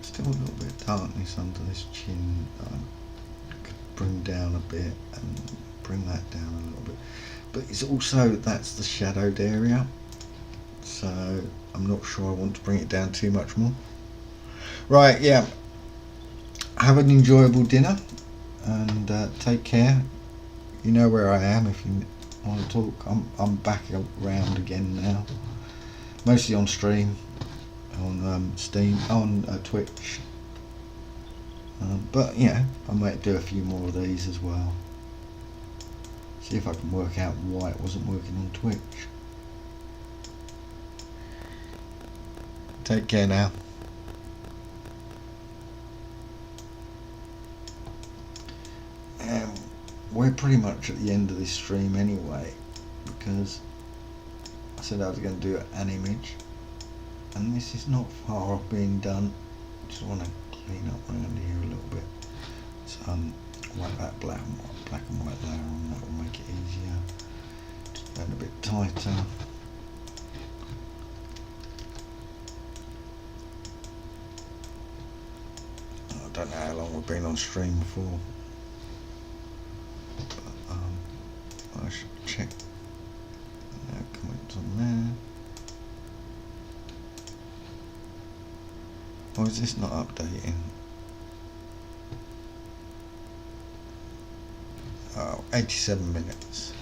Still a little bit of darkness under this chin. I could bring down a bit and bring that down a little bit. But it's also, that's the shadowed area. So I'm not sure I want to bring it down too much more. Right, yeah. Have an enjoyable dinner and take care. You know where I am if you want to talk. I'm back around again now. Mostly on stream, on Steam, on Twitch. But yeah, I might do a few more of these as well. See if I can work out why it wasn't working on Twitch. Take care now. We're pretty much at the end of this stream anyway, because I said I was going to do an image, and this is not far off being done. Just want to clean up around here a little bit. So wipe that black and white layer on, that will make it easier. Just going a bit tighter. I don't know how long we've been on stream for, but I should check comments on there. Or is this not updating? Oh, 87 minutes.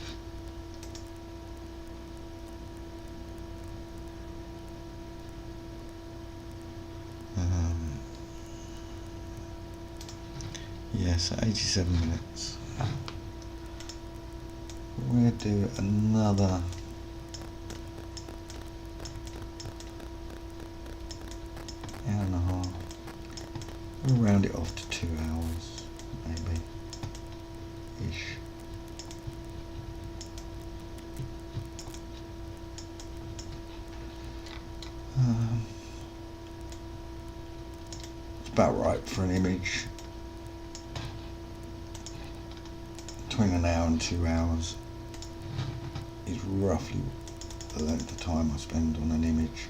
Yes, 87 minutes. We'll do another hour and a half. We'll round it off to 2 hours, maybe, ish. It's about right for an image. Between an hour and 2 hours is roughly the length of time I spend on an image.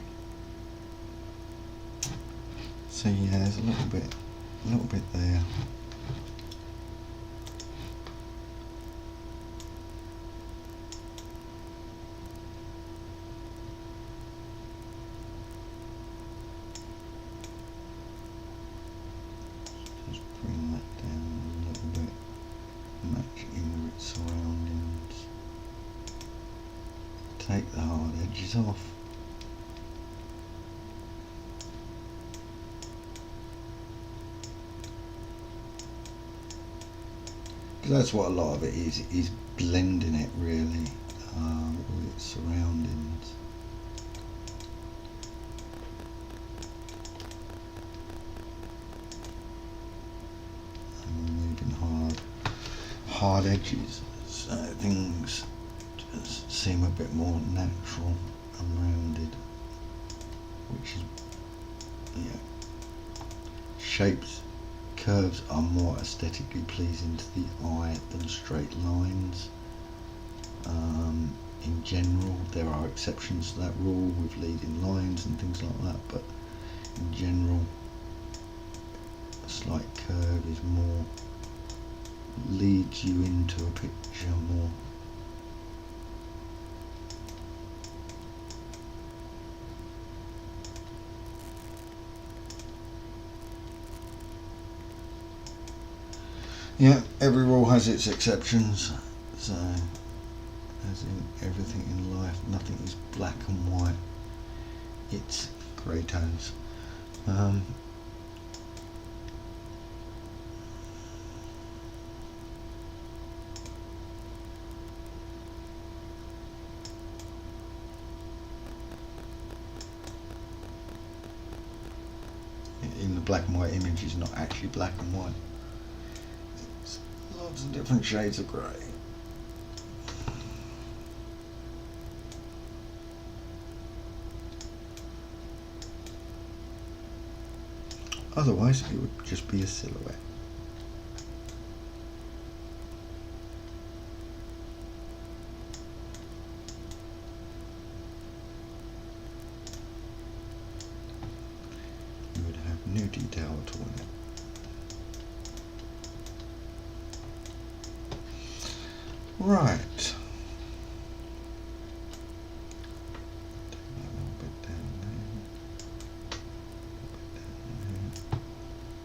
So yeah, there's a little bit there. Just bring that down a little bit, match in with its surroundings. Take the hard edges off. Because that's what a lot of it is blending it really with its surroundings. And removing hard edges, so things just seem a bit more natural and rounded, which is, yeah, shapes. Curves are more aesthetically pleasing to the eye than straight lines. In general, there are exceptions to that rule with leading lines and things like that, but in general, a slight curve is more, leads you into a picture more. Yeah, every rule has its exceptions, so as in everything in life, nothing is black and white, it's grey tones. In the black and white image is not actually black and white. It's lots of different shades of grey. Otherwise, it would just be a silhouette. You would have no detail at all in it. Right.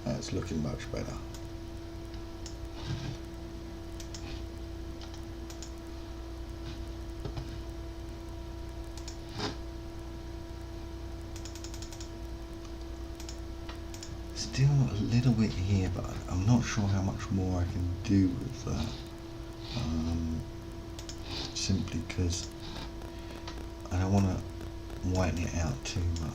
That's looking much better. Still a little bit here, but I'm not sure how much more I can do with that. Simply because I don't want to whiten it out too much.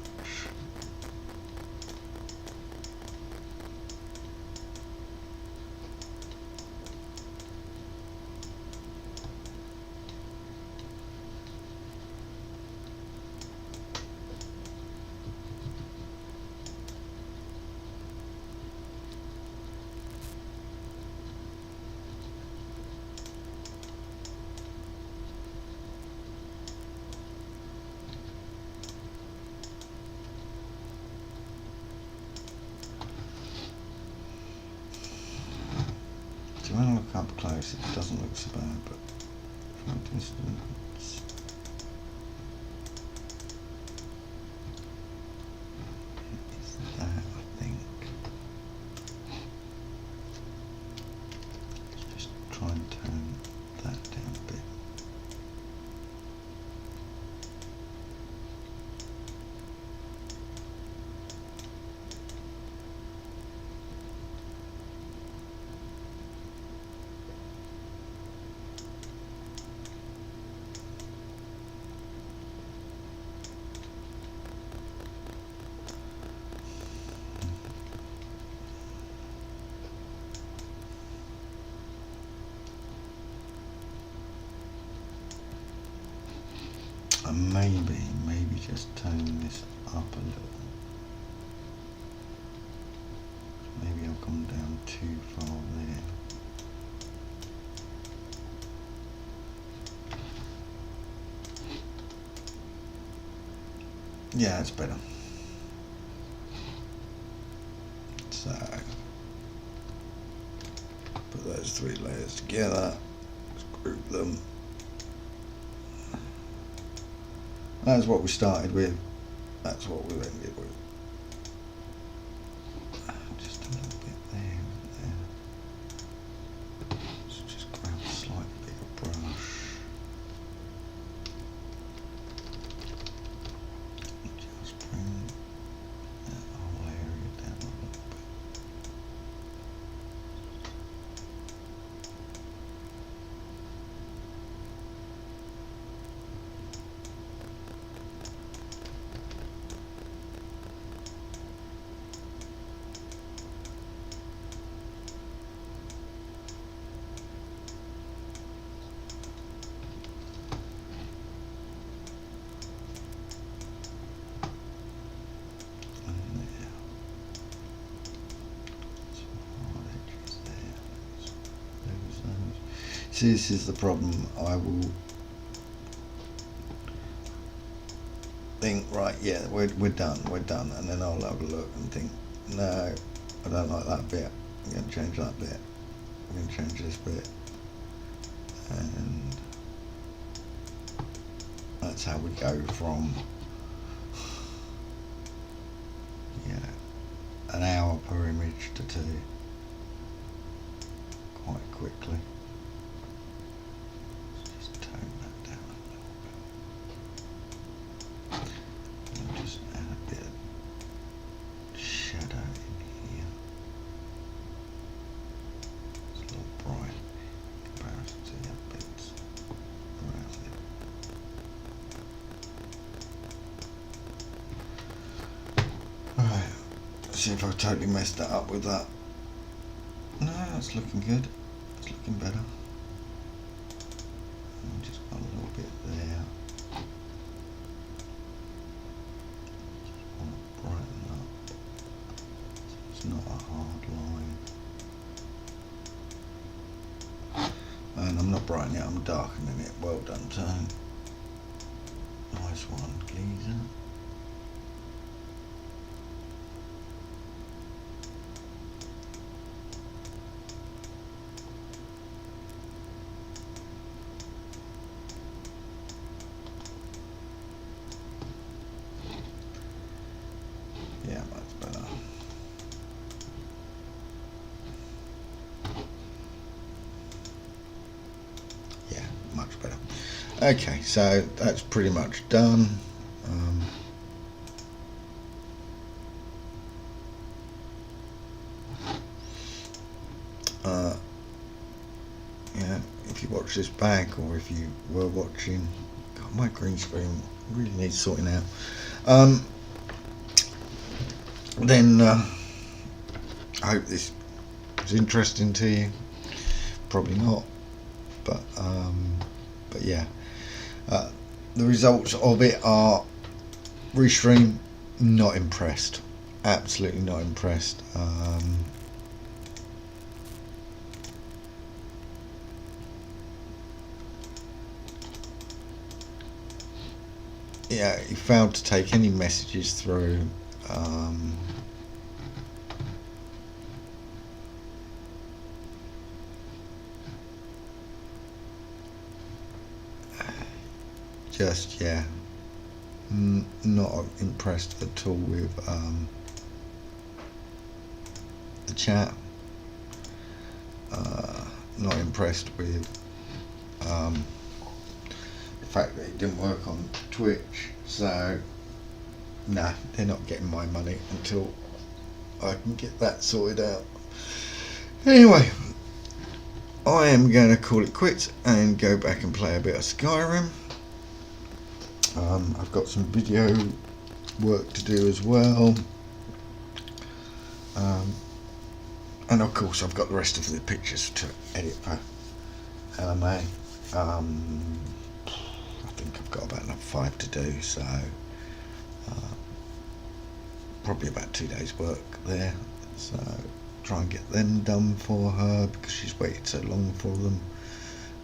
So when I look up close, it doesn't look so bad, but from a distance, it's that, I think. Let's just try and turn that down a bit. And maybe just turn this up a little. Maybe I've gone down too far there. Yeah, that's better. So, put those three layers together, let's group them. That's what we started with, that's what we ended with. Just a little bit there, Let's just grab a slightly bigger brush. Just bring that whole area down a little bit. See, this is the problem. I will think, right, yeah, we're done, and then I'll have a look and think, no, I don't like that bit. I'm going to change that bit. I'm going to change this bit, and that's how we go from, an hour per image to 2 quite quickly. see if I totally messed that up with that. No, it's looking good. It's looking better. Just got a little bit there. Just want to brighten up. It's not a hard line. And I'm not brightening it, I'm darkening it. Well done, Tone. Nice one, geezer. Yeah, much better. Yeah, much better. Okay, so that's pretty much done. Yeah, if you watch this back, or if you were watching, God, my green screen really needs sorting out. Then I hope this was interesting to you. Probably not, but yeah. The results of it are Restream, not impressed. Absolutely not impressed. Yeah, he failed to take any messages through. Just, yeah, not impressed at all with the chat. Not impressed with the fact that it didn't work on Twitch. So, nah, they're not getting my money until I can get that sorted out. Anyway, I am going to call it quits and go back and play a bit of Skyrim. I've got some video work to do as well, and of course I've got the rest of the pictures to edit for LMA. I think I've got about another 5 to do, so probably about 2 days work there, so try and get them done for her because she's waited so long for them.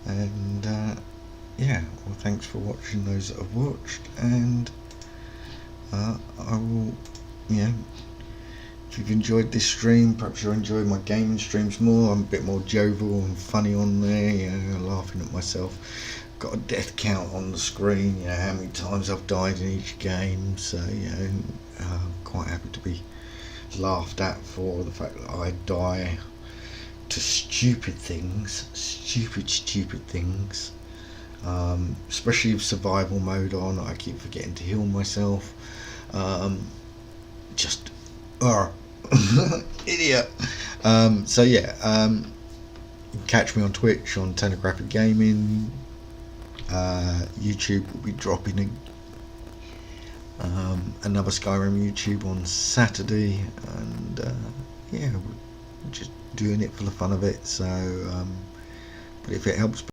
And yeah, well, thanks for watching, those that have watched, and I will, if you've enjoyed this stream, perhaps you'll enjoy my gaming streams more. I'm a bit more jovial and funny on there, laughing at myself. Got a death count on the screen, how many times I've died in each game, so I'm quite happy to be laughed at for the fact that I die to stupid things, stupid things. Especially with survival mode on, I keep forgetting to heal myself. Idiot. So yeah, you can catch me on Twitch on Tenographic Gaming. YouTube will be dropping another Skyrim YouTube on Saturday, and yeah, we're just doing it for the fun of it. So, but if it helps